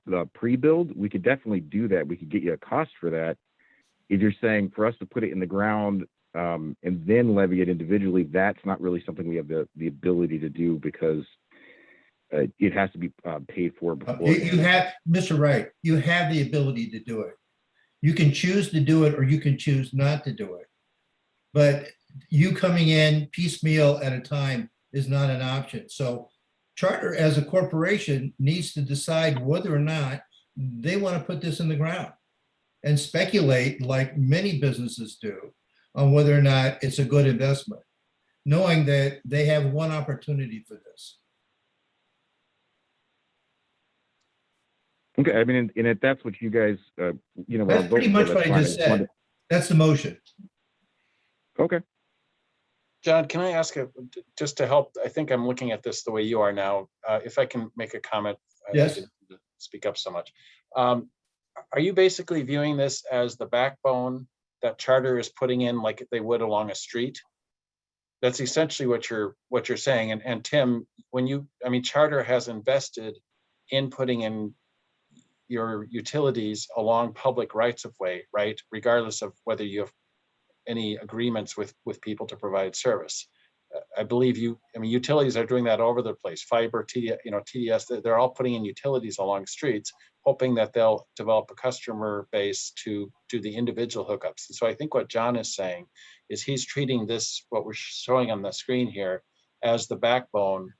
the pre-build, we could definitely do that. We could get you a cost for that. If you're saying for us to put it in the ground and then levy it individually, that's not really something we have the ability to do because it has to be paid for before. You have, Mr. Wright, you have the ability to do it. You can choose to do it or you can choose not to do it. But you coming in piecemeal at a time is not an option. So Charter as a corporation needs to decide whether or not they want to put this in the ground and speculate like many businesses do on whether or not it's a good investment, knowing that they have one opportunity for this. Okay, I mean, and if that's what you guys, That's pretty much what I just said. That's the motion. Okay. John, can I ask just to help? I think I'm looking at this the way you are now. If I can make a comment. Yes. I didn't speak up so much. Are you basically viewing this as the backbone that Charter is putting in like they would along a street? That's essentially what you're saying. And Tim, Charter has invested in putting in your utilities along public rights of way, right? Regardless of whether you have any agreements with people to provide service. I believe utilities are doing that all over the place. Fiber, TDS, they're all putting in utilities along streets, hoping that they'll develop a customer base to do the individual hookups. And so I think what John is saying is he's treating this, what we're showing on the screen here, as the backbone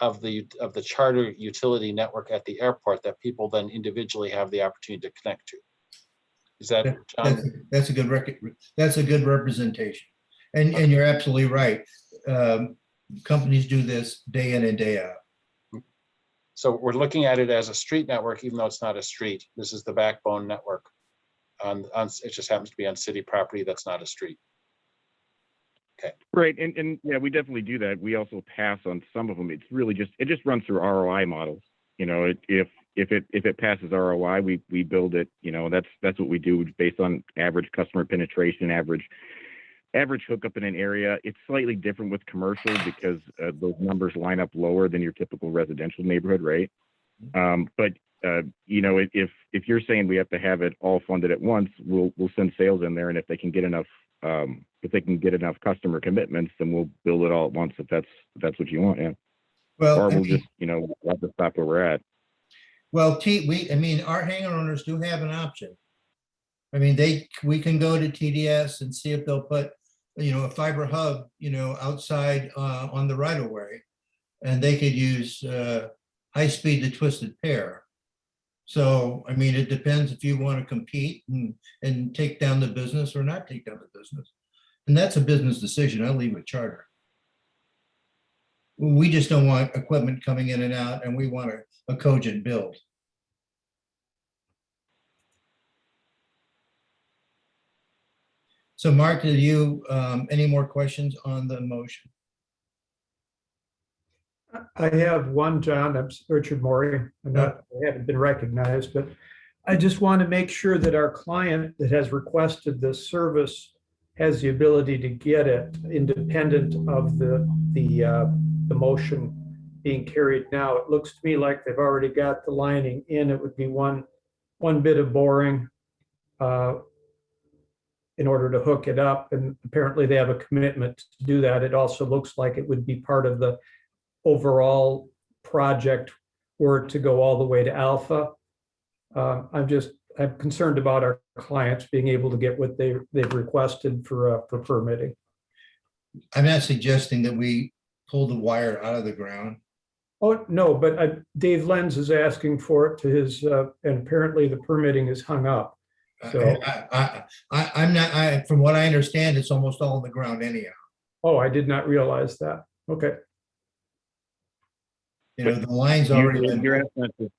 of the Charter utility network at the airport that people then individually have the opportunity to connect to. Is that, John? That's a good representation. And you're absolutely right. Companies do this day in and day out. So we're looking at it as a street network, even though it's not a street. This is the backbone network. It just happens to be on city property that's not a street. Right, and yeah, we definitely do that. We also pass on some of them. It's really just, it just runs through ROI models. You know, if it passes ROI, we build it. You know, that's what we do based on average customer penetration, average hookup in an area. It's slightly different with commercial because those numbers line up lower than your typical residential neighborhood, right? But you know, if you're saying we have to have it all funded at once, we'll send sales in there, and if they can get enough customer commitments, then we'll build it all at once if that's what you want, yeah. Well, Or I we'll mean, just, you know, we'll have to stop where we're at. well, I mean, our hangar owners do have an option. I mean, we can go to TDS and see if they'll put, you know, a fiber hub, you know, outside on the right of way. And they could use high speed to twisted pair. So, I mean, it depends if you want to compete and take down the business or not take down the business. And that's a business decision. I'll leave with Charter. We just don't want equipment coming in and out, and we want a cogent build. So Mark, did you, any more questions on the motion? I have one, John. I'm Richard Morey. I haven't been recognized, but I just want to make sure that our client that has requested this service has the ability to get it independent of the motion being carried now. It looks to me like they've already got the lining in. It would be one bit of boring in order to hook it up, and apparently they have a commitment to do that. It also looks like it would be part of the overall project were to go all the way to alpha. I'm concerned about our clients being able to get what they've requested for permitting. I'm not suggesting that we pull the wire out of the ground. Oh, no, but Dave Lenz is asking for it to his, and apparently the permitting is hung up. So, I'm not, from what I understand, it's almost all on the ground anyhow. oh, I did not realize that. Okay. You know, the line's already been. You're asking us to,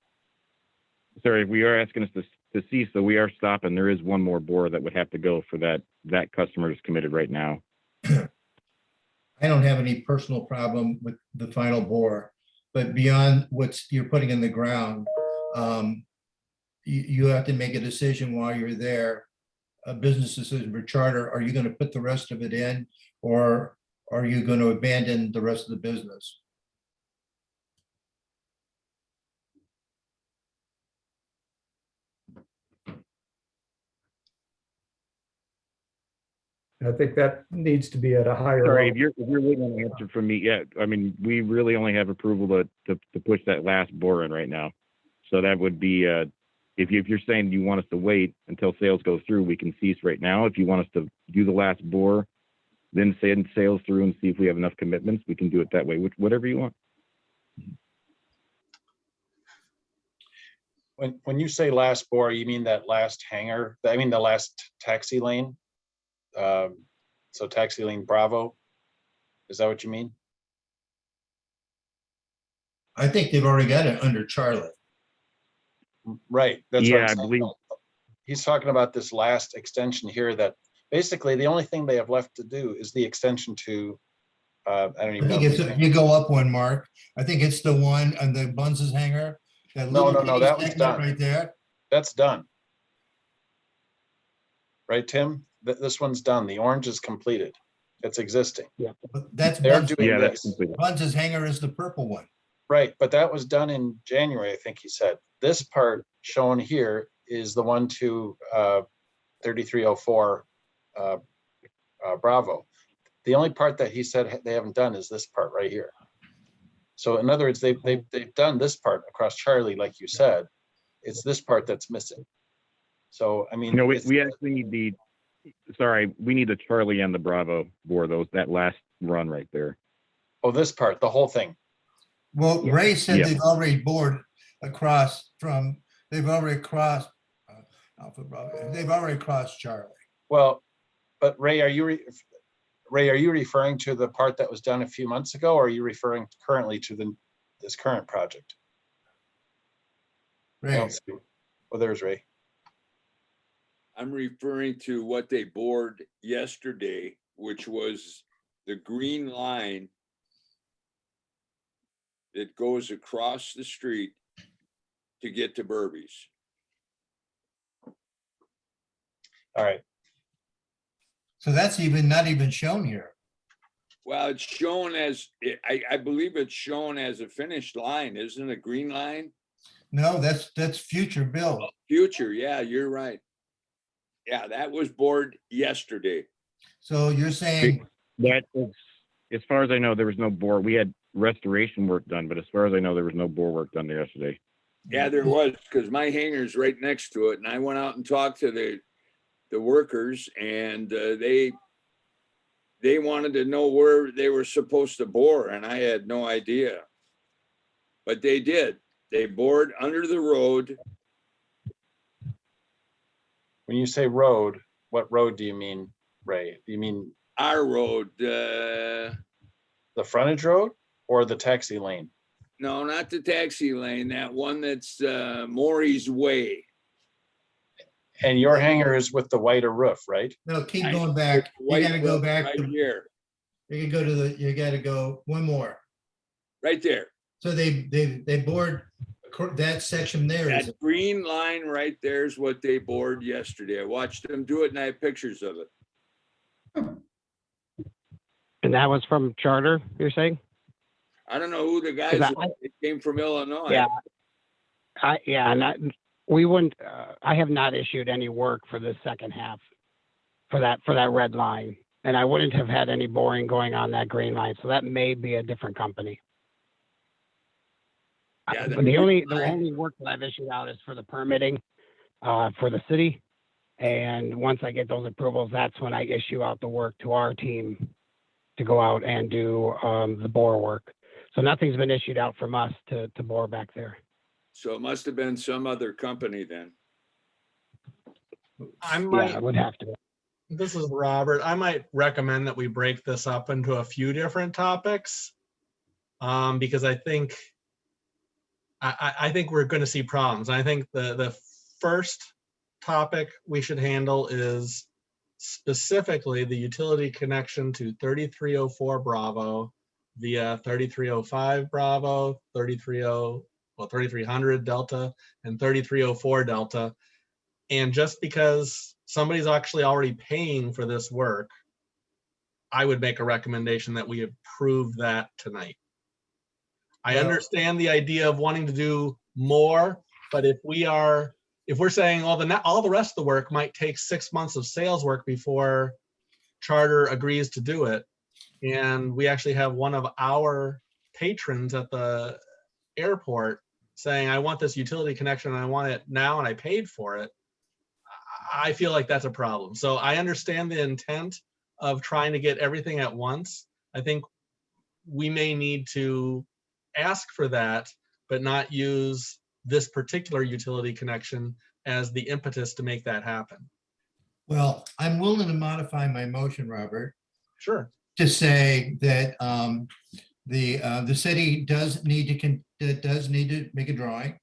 sorry, we are asking us to cease, so we are stopping. There is one more bore that would have to go for that customer is committed right now. I don't have any personal problem with the final bore, but beyond what you're putting in the ground, you have to make a decision while you're there, a business decision for Charter. Are you going to put the rest of it in, or are you going to abandon the rest of the business? I think that needs to be at a higher Sorry, level. if you're waiting on an answer from me, yeah, I mean, we really only have approval to push that last bore in right now. So that would be, if you're saying you want us to wait until sales go through, we can cease right now. If you want us to do the last bore, then send sales through and see if we have enough commitments, we can do it that way, whatever you want. When you say last bore, you mean that last hangar? I mean the last taxi lane? So taxi lane Bravo? Is that what you mean? I think they've already got it under Charlie. Right. That's Yeah, what I I'm saying. believe. He's talking about this last extension here that basically the only thing they have left to do is the extension to, I don't I even know. think it's, if you go up one, Mark, I think it's the one on the Bunz's hangar. That No, little no, bitty that was segment done. right there. That's done. Right, Tim? This one's done. The orange is completed. It's existing. That's They're Bunz's. doing Yeah, that's this. completed. Bunz's hangar is the purple one. Right, but that was done in January, I think he said. This part shown here is the one to 3304 Bravo. The only part that he said they haven't done is this part right here. So in other words, they've done this part across Charlie, like you said. It's this part that's missing. So I mean, No, we actually need we need the Charlie and the Bravo bore that last run right there. oh, this part, the whole thing. Well, Ray said Yeah. they've already bored across from, they've already crossed Alpha Bravo. They've already crossed Charlie. Well, but Ray, are you referring to the part that was done a few months ago, or are you referring currently to this current project? I Ray, don't see. Well, there's Ray. I'm referring to what they bored yesterday, which was the green line that goes across the street to get to Burby's. All right. So that's not even shown here. Well, it's shown as, I believe it's shown as a finished line, isn't it? A green line? No, that's future bill. Future, yeah, you're right. Yeah, that was bored yesterday. So you're saying, That is, as far as I know, there was no bore. We had restoration work done, but as far as I know, there was no bore work done there yesterday. Yeah, there was, because my hangar's right next to it, and I went out and talked to the workers, and they wanted to know where they were supposed to bore, and I had no idea. But they did. They bored under the road. When you say road, what road do you mean, Ray? Do you mean Our road, the frontage road or the taxi lane? no, not the taxi lane, that one that's Maury's Way. And your hangar is with the whiter roof, right? no, keep going back. You gotta go back. Right here, You gotta go one more. right there. So they bored that section there. Is That green line right there is what they bored yesterday. I watched them do it and I have pictures of it. And that was from Charter, you're saying? I don't know who the guys, it came from Illinois. Yeah. We wouldn't, I have not issued any work for the second half for that red line. And I wouldn't have had any boring going on that green line. So that may be a different company. Yeah, The only work that I've issued out is for the permitting for the city. And once I get those approvals, that's when I issue out the work to our team to go out and do the bore work. So nothing's been issued out from us to bore back there. So it must have been some other company then. Yeah, it would have to. This is Robert. I might recommend that we break this up into a few different topics because I think we're going to see problems. I think the first topic we should handle is specifically the utility connection to 3304 Bravo via 3305 Bravo, 3300 Delta, and 3304 Delta. And just because somebody's actually already paying for this work, I would make a recommendation that we approve that tonight. I understand the idea of wanting to do more, but if we're saying all the rest of the work might take 6 months of sales work before Charter agrees to do it, and we actually have one of our patrons at the airport saying, I want this utility connection and I want it now and I paid for it, I feel like that's a problem. So I understand the intent of trying to get everything at once. I think we may need to ask for that, but not use this particular utility connection as the impetus to make that happen. well, I'm willing to modify my motion, Robert, Sure. to say that the city does need to make a drawing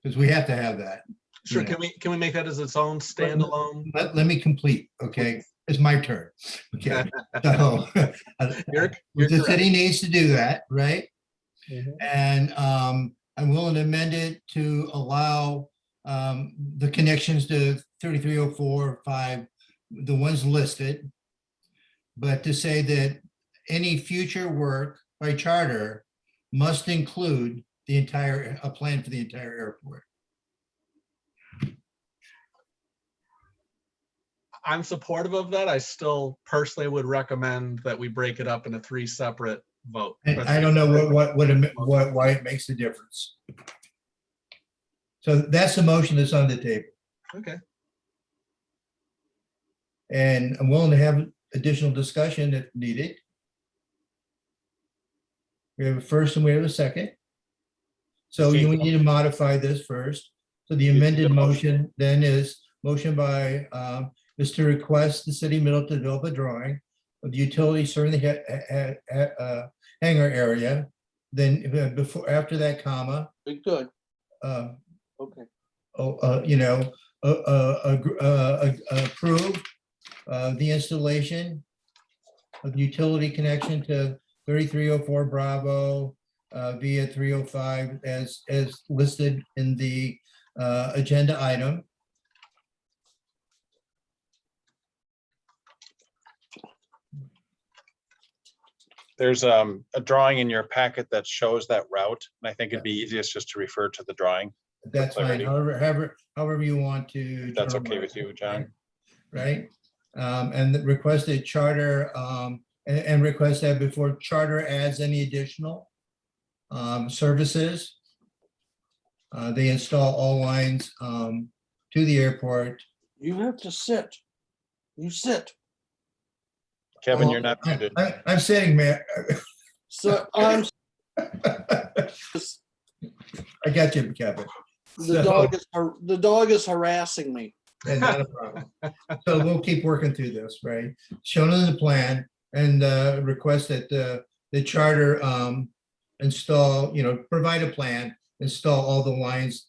because we have to have that. Sure. Yeah. Can we make that as its own standalone? Let me complete, okay? It's my turn. Okay. So You're the correct. city needs to do that, right? Mhm. And I'm willing to amend it to allow the connections to 3304, 5, the ones listed. But to say that any future work by charter must include a plan for the entire airport. I'm supportive of that. I still personally would recommend that we break it up into 3 separate votes. And I don't know why it makes a difference. So that's the motion that's on the table. Okay. And I'm willing to have additional discussion if needed. We have a first and we have a second. So Okay. you need to modify this first. So the amended motion then is motion by is to request the city of Middleton to develop a drawing of the utility serving the hangar area. Then after that comma, Good. Okay. approve the installation of utility connection to 3304 Bravo via 305 as listed in the agenda item. There's a drawing in your packet that shows that route, and I think it'd be easiest just to refer to the drawing. That's fine, clarity. however you want to. If that's term okay it, with you, John. Right? And the requested charter, and request that before charter adds any additional services, they install all lines to the airport. You have to sit. You sit. Kevin, Oh, you're not muted. I'm sitting, man. So I'm, I got you, Kevin. the dog is harassing me. And not a problem. So we'll keep working through this, right? Shown in the plan and request that the charter install, provide a plan, install all the lines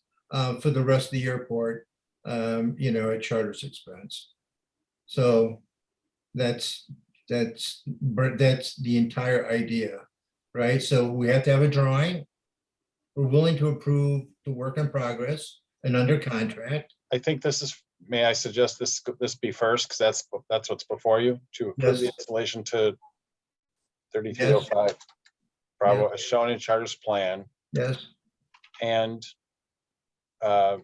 for the rest of the airport, at charter's expense. So that's the entire idea, right? So we have to have a drawing. We're willing to approve the work in progress and under contract. I think this is, may I suggest this be first, because that's what's before you, to approve the Yes. installation to 3305 Bravo as shown in charter's plan. Yes. And I'm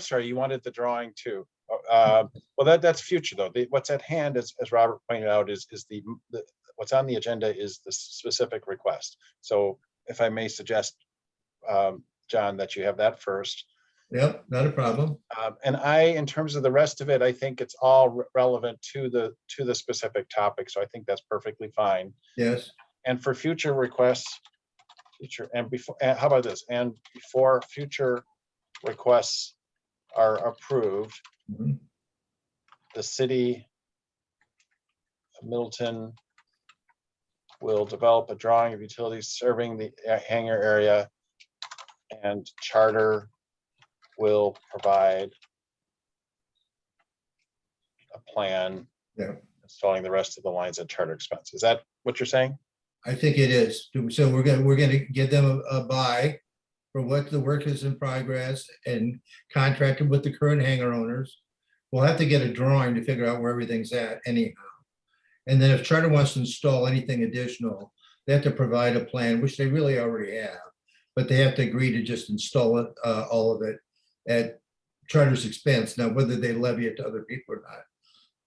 sorry, you wanted the drawing too. Well, that's future though. What's at hand, as Robert pointed out, is the what's on the agenda is the specific request. So if I may suggest, John, that you have that first. Yep, not a problem. And in terms of the rest of it, I think it's all relevant to the specific topic. So I think that's perfectly fine. Yes. And for future requests, how about this? And before future requests are approved, Mhm. the city of Middleton will develop a drawing of utilities serving the hangar area, and charter will provide a plan installing the rest of the lines at charter expense. Is that what you're saying? I think it is. So we're gonna give them a buy for what the work is in progress and contracted with the current hangar owners. We'll have to get a drawing to figure out where everything's at anyhow. And then if charter wants to install anything additional, they have to provide a plan, which they really already have. But they have to agree to just install it, all of it at charter's expense. Now, whether they levy it to other people or not.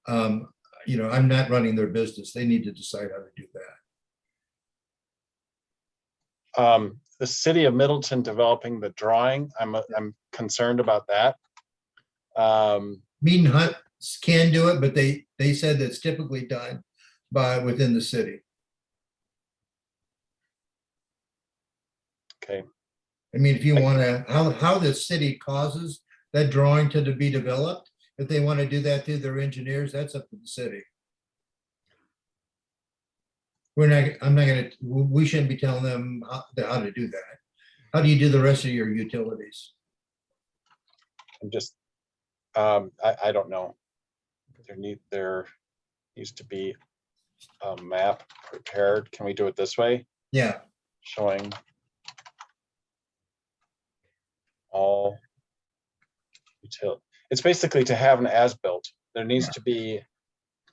I'm not running their business. They need to decide how to do that. The city of Middleton developing the drawing, I'm concerned about that. Mead and Hunt can do it, but they said that's typically done within the city. Okay. I mean, if you want to, how the city causes that drawing to be developed, if they want to do that through their engineers, that's up to the city. We shouldn't be telling them how to do that. How do you do the rest of your utilities? I don't know. There needs to be a map prepared. Can we do it this way? Yeah. Showing all utility. It's basically to have an as-built. There needs to be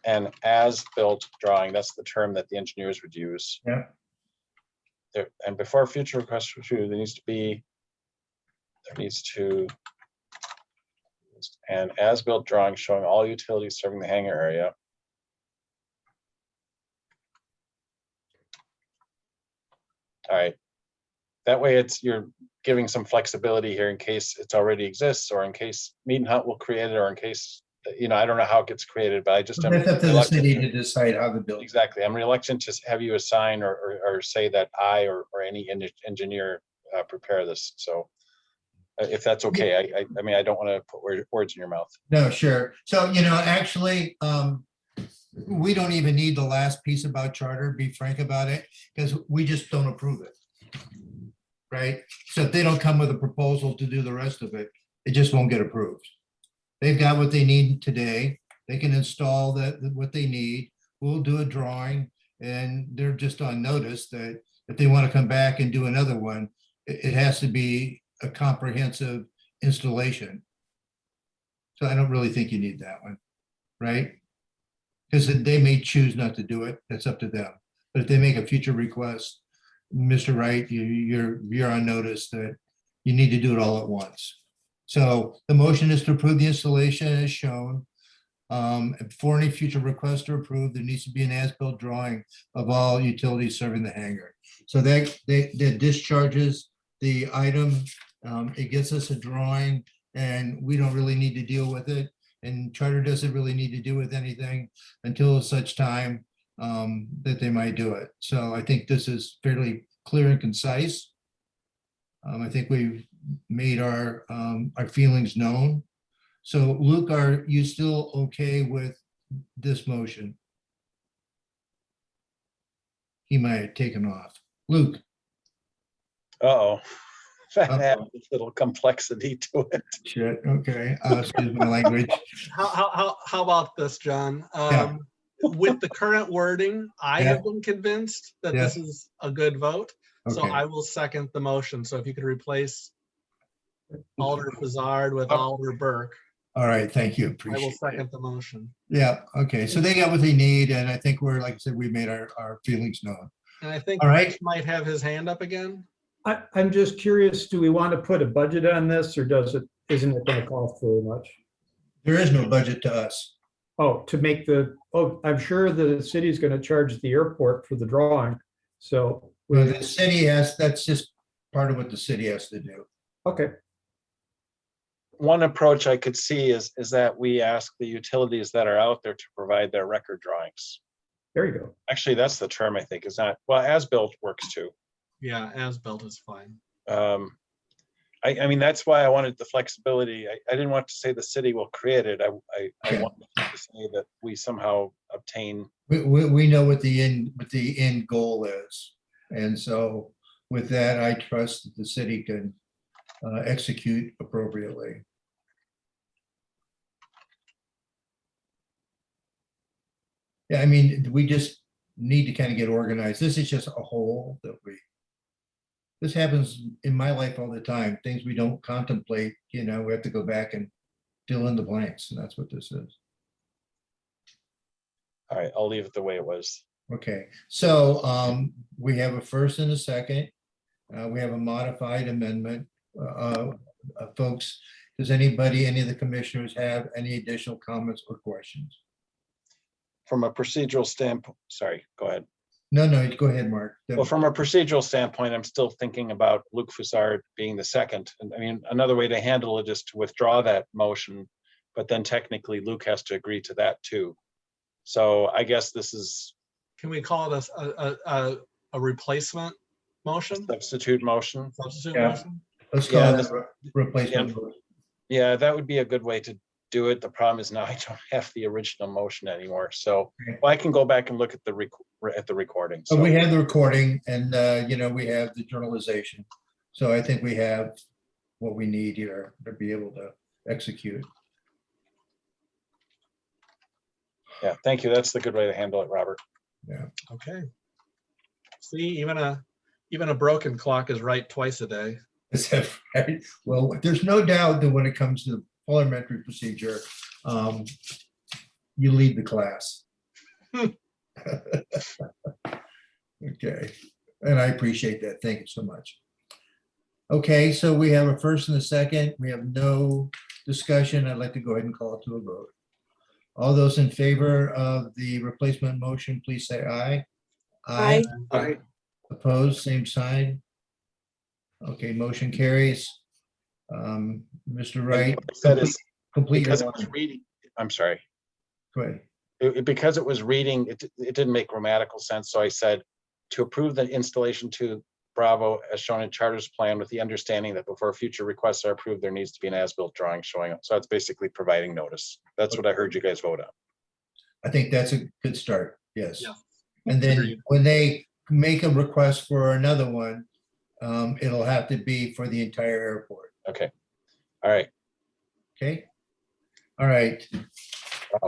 an as-built drawing. That's the term that the engineers would use. Yeah. And before future requests for review, there needs to an as-built drawing showing all utilities serving the hangar area. All right. That way you're giving some flexibility here in case it already exists, or in case Mead and Hunt will create it, or in case, I don't know how it gets created, but I just am That's up to the reluctant city to decide how to build. Exactly. I'm reluctant to have you assign or say that I or any engineer prepare this. So if that's okay, I mean, I don't want to put words in your mouth. No, sure. So, actually, we don't even need the last piece about charter, be frank about it, because we just don't approve it. Right? So if they don't come with a proposal to do the rest of it, it just won't get approved. They've got what they need today. They can install what they need. we'll do a drawing, and they're just on notice that if they want to come back and do another one, it has to be a comprehensive installation. So I don't really think you need that one, right? Because they may choose not to do it. That's up to them. But if they make a future request, Mr. Wright, you're on notice that you need to do it all at once. So the motion is to approve the installation as shown. For any future request to approve, there needs to be an as-built drawing of all utilities serving the hangar. So that discharges the item. It gets us a drawing, and we don't really need to deal with it. And Charter doesn't really need to do with anything until such time that they might do it. So I think this is fairly clear and concise. I think we've made our feelings known. So Luke, are you still okay with this motion? He might have taken off. Luke, Uh-oh. That adds a little complexity to it. shit, okay, excuse my language. How about this, John? Yeah. With the current wording, I Yeah. have been convinced that this is a good vote. So Okay. I will second the motion. So if you could replace Alder Fazard with Alder Burke, All right, thank you, I will appreciate it. second the motion. Yeah, okay, so they got what they need, and I think we're, like I said, we made our feelings known. And I think All right. Rich might have his hand up again. I'm just curious, do we want to put a budget on this, or isn't it going to cost very much? There is no budget to us. Oh, I'm sure the city's going to charge the airport for the drawing. So, Well, the city that's just part of what the city has to do. okay, One approach I could see is that we ask the utilities that are out there to provide their record drawings. there you go. Actually, that's the term I think, is not, well, as-built works too. Yeah, as built is fine. I mean, that's why I wanted the flexibility. I didn't want to say the city will create it. I Okay. wanted to say that we somehow obtain. We know what the end goal is. And so with that, I trust that the city can execute appropriately. Yeah, I mean, we just need to kind of get organized. This is just a hole that this happens in my life all the time. Things we don't contemplate, we have to go back and fill in the blanks, and that's what this is. All right, I'll leave it the way it was. Okay, so we have a first and a second. We have a modified amendment. Folks, does any of the commissioners have any additional comments or questions? From a procedural standpoint, sorry, go ahead. No, go ahead, Mark. Well, from a procedural standpoint, I'm still thinking about Luc Foussard being the second. And I mean, another way to handle it is to withdraw that motion, but then technically Luke has to agree to that too. So I guess this is Can we call it a replacement motion? substitute motion. Substitute Yeah. motion? Let's call Yeah, that a replacement. Yeah, that would be a good way to do it. The problem is now I don't have the original motion anymore. So Okay. well, I can go back and look at the recording. So we So have the recording and, we have the journalization. So I think we have what we need here to be able to execute. yeah, thank you. That's the good way to handle it, Robert. Okay. See, even a broken clock is right twice a day. Is that right? Well, there's no doubt that when it comes to parliamentary procedure, you lead the class. Okay, and I appreciate that. Thank you so much. Okay, so we have a first and a second. We have no discussion. I'd like to go ahead and call it to a vote. All those in favor of the replacement motion, please say aye. Aye. Aye. Opposed, same sign. Okay, motion carries. Mr. Wright, What I said is complete your because it was line. reading, I'm sorry. Go ahead. Because it was reading, it didn't make grammatical sense. So I said to approve the installation to Bravo as shown in Charter's plan with the understanding that before future requests are approved, there needs to be an as-built drawing showing up. So that's basically providing notice. That's what I heard you guys vote on. I think that's a good start, yes. Yeah. And then Agreed. when they make a request for another one, it'll have to be for the entire airport, Okay. All right. okay? All right.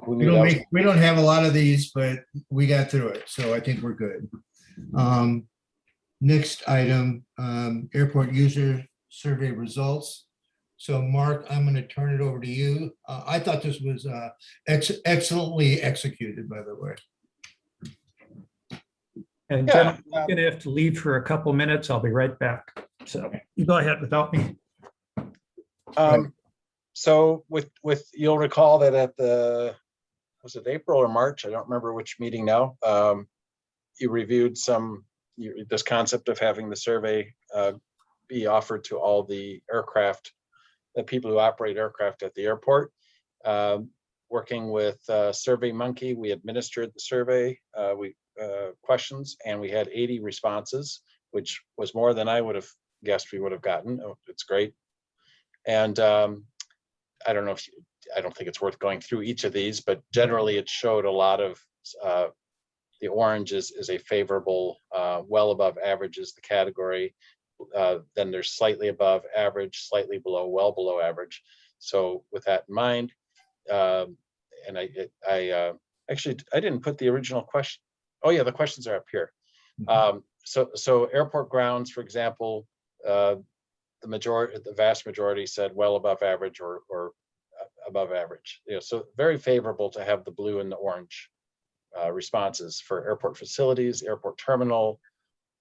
Who We knew that was? we don't have a lot of these, but we got through it, so I think we're good. Next item, airport user survey results. So Mark, I'm going to turn it over to you. I thought this was excellently executed, by the way. And Yeah, Jen, I'm gonna have to leave for a couple minutes. I'll be right back. So you go ahead without me. So you'll recall that at was it April or March? I don't remember which meeting now. You reviewed this concept of having the survey be offered to all the people who operate aircraft at the airport. Working with SurveyMonkey, we administered the survey questions, and we had 80 responses, which was more than I would have guessed we would have gotten. Oh, it's great. And I don't think it's worth going through each of these, but generally it showed a lot of the orange is a favorable, well above average is the category. Then there's slightly above average, slightly below, well below average. So with that in mind, and I didn't put the original question. Oh yeah, the questions are up here. So airport grounds, for example, the vast majority said well above average or above average. So very favorable to have the blue and the orange responses for airport facilities, airport terminal,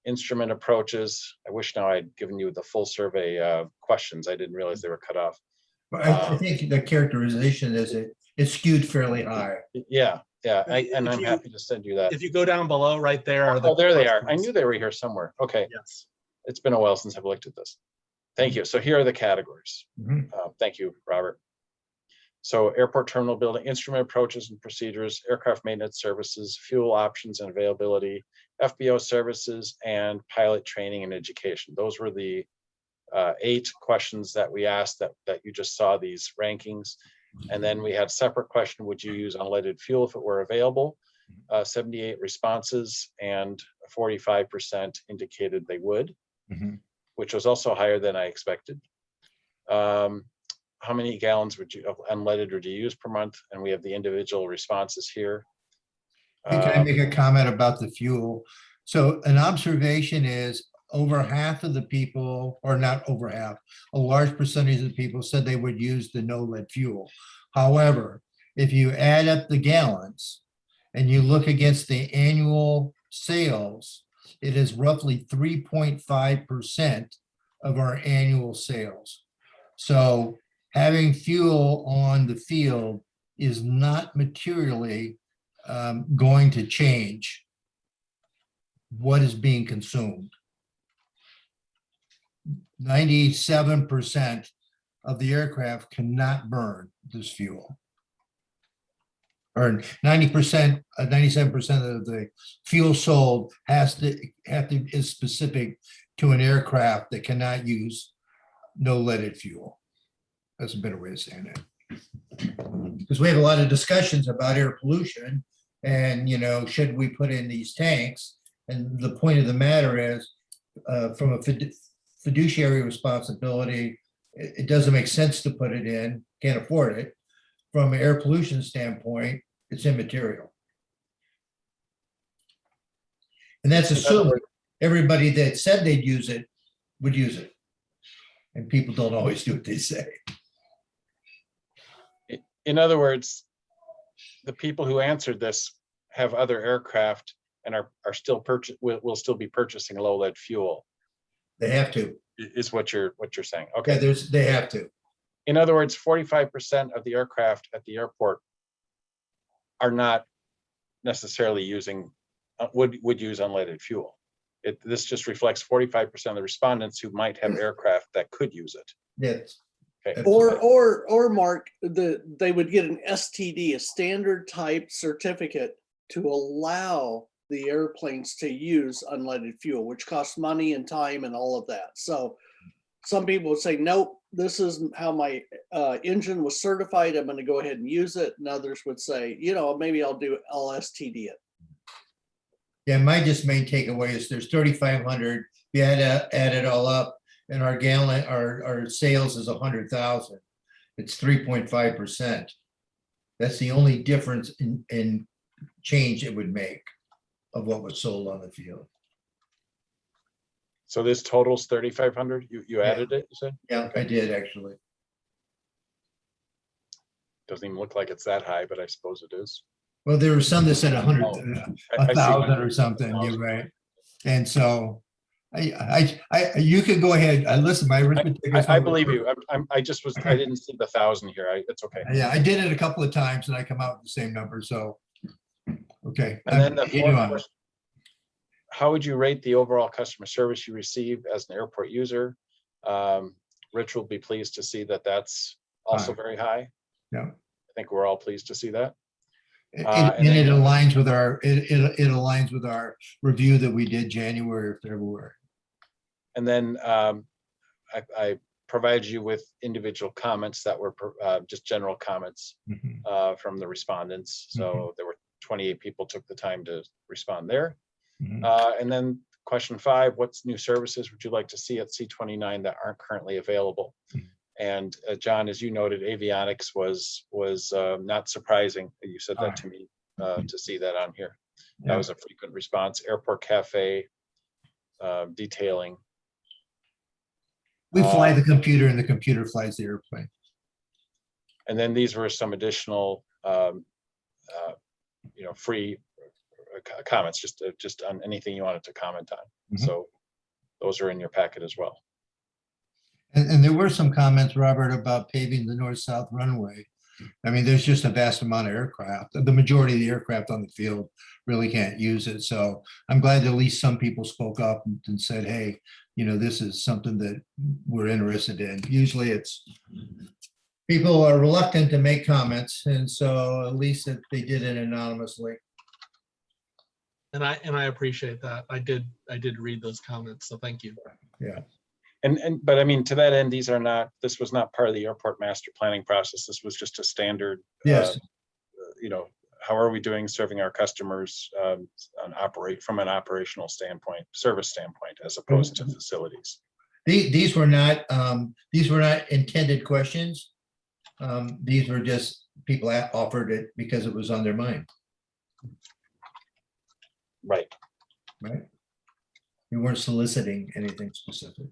instrument approaches. I wish now I'd given you the full survey questions. I didn't realize they were cut off. But I think the characterization is it's skewed fairly high. Yeah. I'm If you- happy to send you that. If you go down below, right there are Oh, there they are. I questions. knew they were here somewhere. Okay. Yes. It's been a while since I've looked at this. Thank you. So here are the categories. Mhm. Thank you, Robert. So airport terminal building, instrument approaches and procedures, aircraft maintenance services, fuel options and availability, FBO services, and pilot training and education. Those were the 8 questions that we asked that you just saw these rankings. And then we had a separate question, would you use unleaded fuel if it were available? 78 responses and 45% indicated they would, which was also higher than I expected. How many gallons of unleaded would you use per month? And we have the individual responses here. Hey, can I make a comment about the fuel? So an observation is over half of the people, or not over half, a large percentage of the people said they would use the no lead fuel. However, if you add up the gallons and you look against the annual sales, it is roughly 3.5% of our annual sales. So having fuel on the field is not materially going to change what is being consumed. 97% of the aircraft cannot burn this fuel. Or 90%, 97% of the fuel sold is specific to an aircraft that cannot use no leaded fuel. That's a better way of saying it. Because we have a lot of discussions about air pollution and, should we put in these tanks? And the point of the matter is, from a fiduciary responsibility, it doesn't make sense to put it in, can't afford it. From an air pollution standpoint, it's immaterial. And that's assuming everybody that said they'd use it would use it. And people don't always do what they say. In other words, the people who answered this have other aircraft and are still will still be purchasing low lead fuel. They have to. Is what you're saying. Okay. Yeah, they have to. In other words, 45% of the aircraft at the airport are not necessarily using would use unleaded fuel. This just reflects 45% of the respondents who might have aircraft that could use it. Yes. Okay. Or Mark, they would get an STD, a standard type certificate, to allow the airplanes to use unleaded fuel, which costs money and time and all of that. So some people would say, nope, this is how my engine was certified. I'm going to go ahead and use it. And others would say, maybe I'll STD it. Yeah, my just main takeaway is there's 3,500. You add it all up, and our sales is 100,000. It's 3.5%. That's the only difference in change it would make of what was sold on the field. So this totals 3,500. You Yeah. added it, you said? Yeah, I did actually. Doesn't even look like it's that high, but I suppose it is. Well, there were some that said Oh, 1,000 or something. You're right. And so you could go ahead. Listen, my arithmetic is. I believe you. I just was, I didn't see the 1,000 here. It's okay. Yeah, I did it a couple of times and I come out with the same number. So, okay. And then the Continue fourth on. question, how would you rate the overall customer service you receive as an airport user? Rich will be pleased to see that that's also High. very high. Yeah. I think we're all pleased to see that. And and it then- aligns with it aligns with our review that we did January or February. And then I provided you with individual comments that were just general comments Mhm. from the respondents. So there were 28 people took the time to respond there. Mhm. And then question 5, what new services would you like to see at C29 that aren't currently available? And John, as you noted, avionics was not surprising. You said that to me to see that on here. That Yeah. was a frequent response. Airport cafe, detailing. We fly the computer and the computer flies the airplane. And then these were some additional, free comments, just on anything you wanted to comment on. Mhm. So those are in your packet as well. And there were some comments, Robert, about paving the north-south runway. I mean, there's just a vast amount of aircraft. The majority of the aircraft on the field really can't use it. So I'm glad that at least some people spoke up and said, hey, this is something that we're interested in. Usually it's people are reluctant to make comments. And so at least that they did it anonymously. And I appreciate that. I did read those comments, so thank you. Yeah. But I mean, to that end, this was not part of the airport master planning process. This was just a standard, Yes. How are we doing serving our customers from an operational standpoint, service standpoint, as opposed to facilities? These were not intended questions. These were just people offered it because it was on their mind. Right. Right. We weren't soliciting anything specific.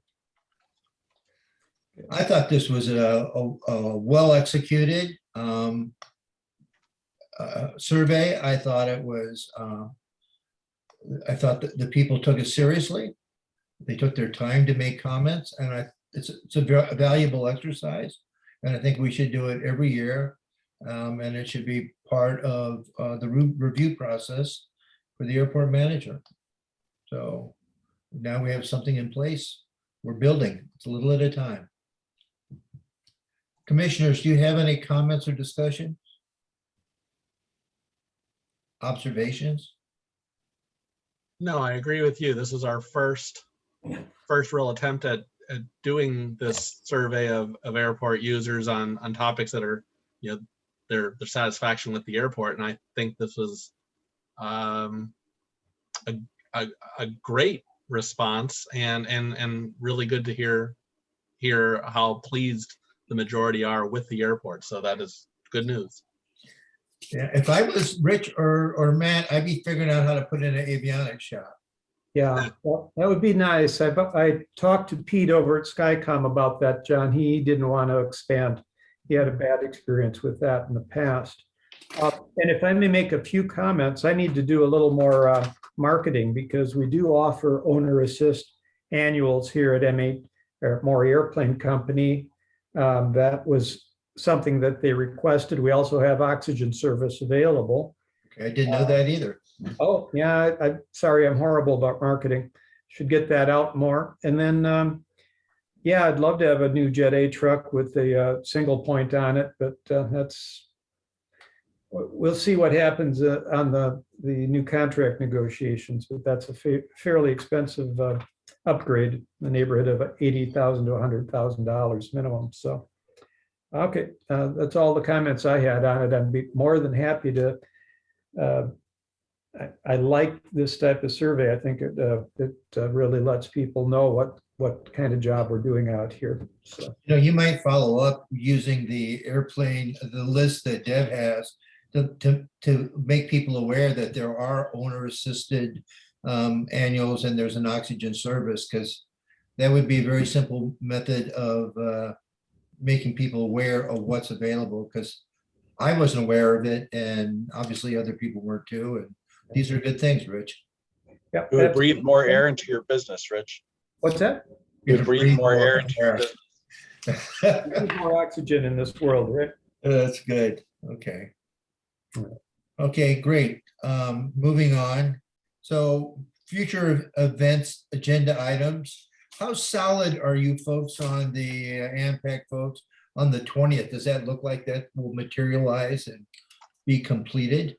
I thought this was a well-executed survey. I thought it was, I thought that the people took it seriously. They took their time to make comments, and it's a valuable exercise. And I think we should do it every year. And it should be part of the review process for the airport manager. So now we have something in place. We're building. It's a little at a time. Commissioners, do you have any comments or discussion? Observations? No, I agree with you. This is our first real attempt at doing this survey of airport users on topics that are, their satisfaction with the airport. And I think this was a great response and really good to hear how pleased the majority are with the airport. So that is good news. Yeah, if I was Rich or Matt, I'd be figuring out how to put in an avionics shop. Yeah, well, that would be nice. I talked to Pete over at Skycom about that, John. He didn't want to expand. He had a bad experience with that in the past. And if I may make a few comments, I need to do a little more marketing because we do offer owner assist annuals here at M8 or Maury Airplane Company. That was something that they requested. We also have oxygen service available. Okay, I didn't know that either. Oh, yeah, I'm sorry, I'm horrible about marketing. Should get that out more. And then, yeah, I'd love to have a new Jet A truck with a single point on it, but we'll see what happens on the new contract negotiations, but that's a fairly expensive upgrade in the neighborhood of $80,000 to $100,000 minimum. So, okay, that's all the comments I had on it. I'd be more than happy to. I like this type of survey. I think it really lets people know what kind of job we're doing out here. So, You might follow up using the the list that Deb has to make people aware that there are owner-assisted annuals and there's an oxygen service, because that would be a very simple method of making people aware of what's available, because I wasn't aware of it, and obviously other people weren't too. And these are good things, Rich. yeah. It would breathe more air into your business, Rich. What's that? It would breathe more air into your business. There's more oxygen in this world, right? That's good. Okay. Okay, great. Moving on. So future events, agenda items. How solid are you folks on the AMPAC folks on the 20th? Does that look like that will materialize and be completed?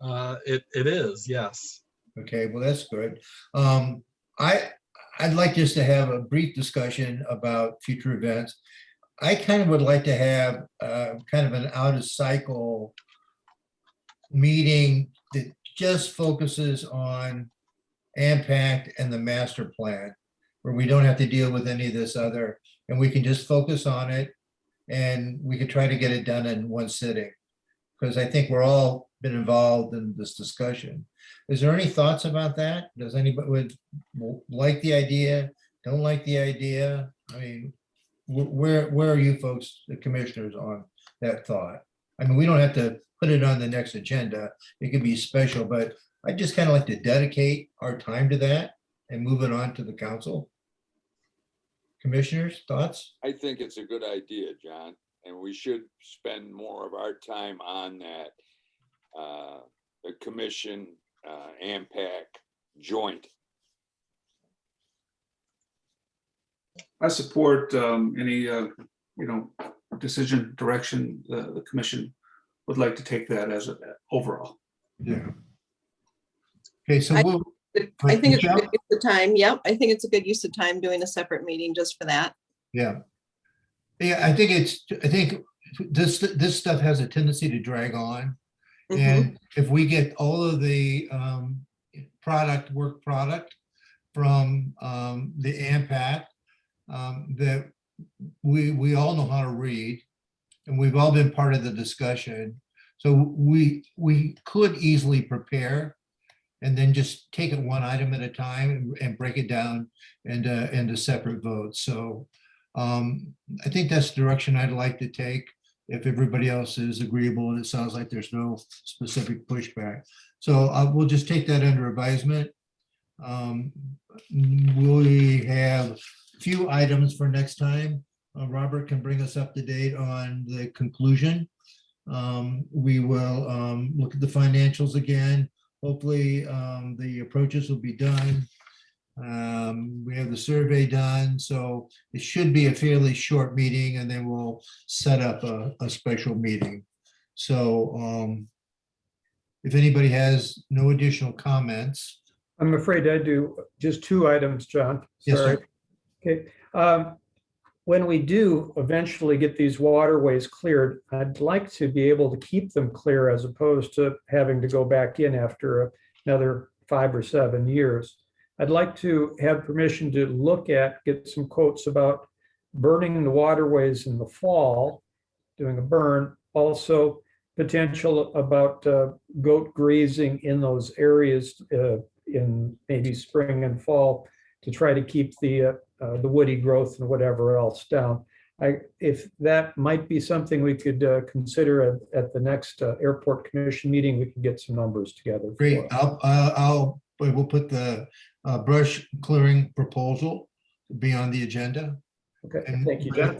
It is, yes. Okay, well, that's good. I'd like just to have a brief discussion about future events. I kind of would like to have kind of an out of cycle meeting that just focuses on AMPAC and the master plan, where we don't have to deal with any of this other, and we can just focus on it, and we could try to get it done in one sitting. Because I think we're all been involved in this discussion. Is there any thoughts about that? Does anybody would like the idea? Don't like the idea? I mean, where are you folks, the commissioners, on that thought? I mean, we don't have to put it on the next agenda. It could be special, but I just kind of like to dedicate our time to that and move it on to the council. Commissioners, thoughts? I think it's a good idea, John, and we should spend more of our time on that. The commission, AMPAC joint. I support any, decision, direction the commission would like to take that as overall. Yeah. Okay, so I- we'll. I think it's a Michelle? good use of time. Yep, I think it's a good use of time doing a separate meeting just for that. Yeah. Yeah, I think this stuff has a tendency to drag on. Mhm. And if we get all of the work product from the AMPAC, that we all know how to read, and we've all been part of the discussion. So we could easily prepare and then just take it one item at a time and break it down into separate votes. So I think that's the direction I'd like to take, if everybody else is agreeable, and it sounds like there's no specific pushback. So we'll just take that under advisement. We have a few items for next time. Robert can bring us up to date on the conclusion. We will look at the financials again. Hopefully the approaches will be done. We have the survey done, so it should be a fairly short meeting, and then we'll set up a special meeting. So if anybody has no additional comments. I'm afraid I do just two items, John. Yes, Sorry. sir. Okay. When we do eventually get these waterways cleared, I'd like to be able to keep them clear as opposed to having to go back in after another 5 or 7 years. I'd like to have permission to get some quotes about burning the waterways in the fall, doing a burn. Also, potential about goat grazing in those areas in maybe spring and fall to try to keep the woody growth and whatever else down. If that might be something we could consider at the next airport commission meeting, we can get some numbers together. Great. We'll put the brush clearing proposal to be on the agenda. Okay, And thank you, John.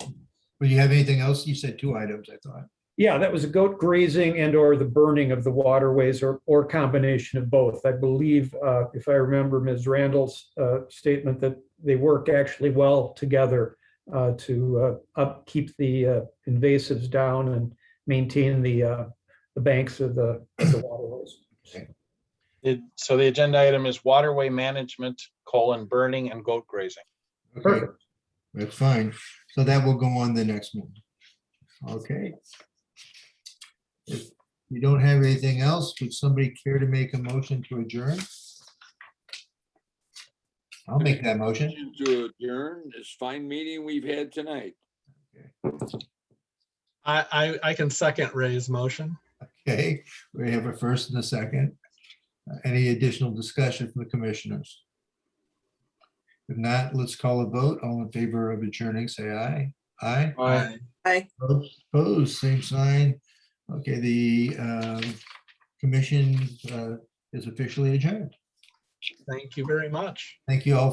Will you have anything else? You said 2 items, I thought. Yeah, that was a goat grazing and or the burning of the waterways or combination of both. I believe, if I remember Ms. Randall's statement, that they work actually well together to keep the invasives down and maintain the banks of the waterways. So the agenda item is waterway management, burning and goat grazing. Okay, Perfect. that's fine. So that will go on the next one. Okay. If you don't have anything else, would somebody care to make a motion to adjourn? I'll make that motion. To adjourn this fine meeting we've had tonight. I can second Ray's motion. Okay, we have a first and a second. Any additional discussion from the commissioners? If not, let's call a vote. All in favor of adjourning, say aye. Aye. Aye. Aye. Opposed, same sign. Okay, the commission is officially adjourned. Thank you very much. Thank you all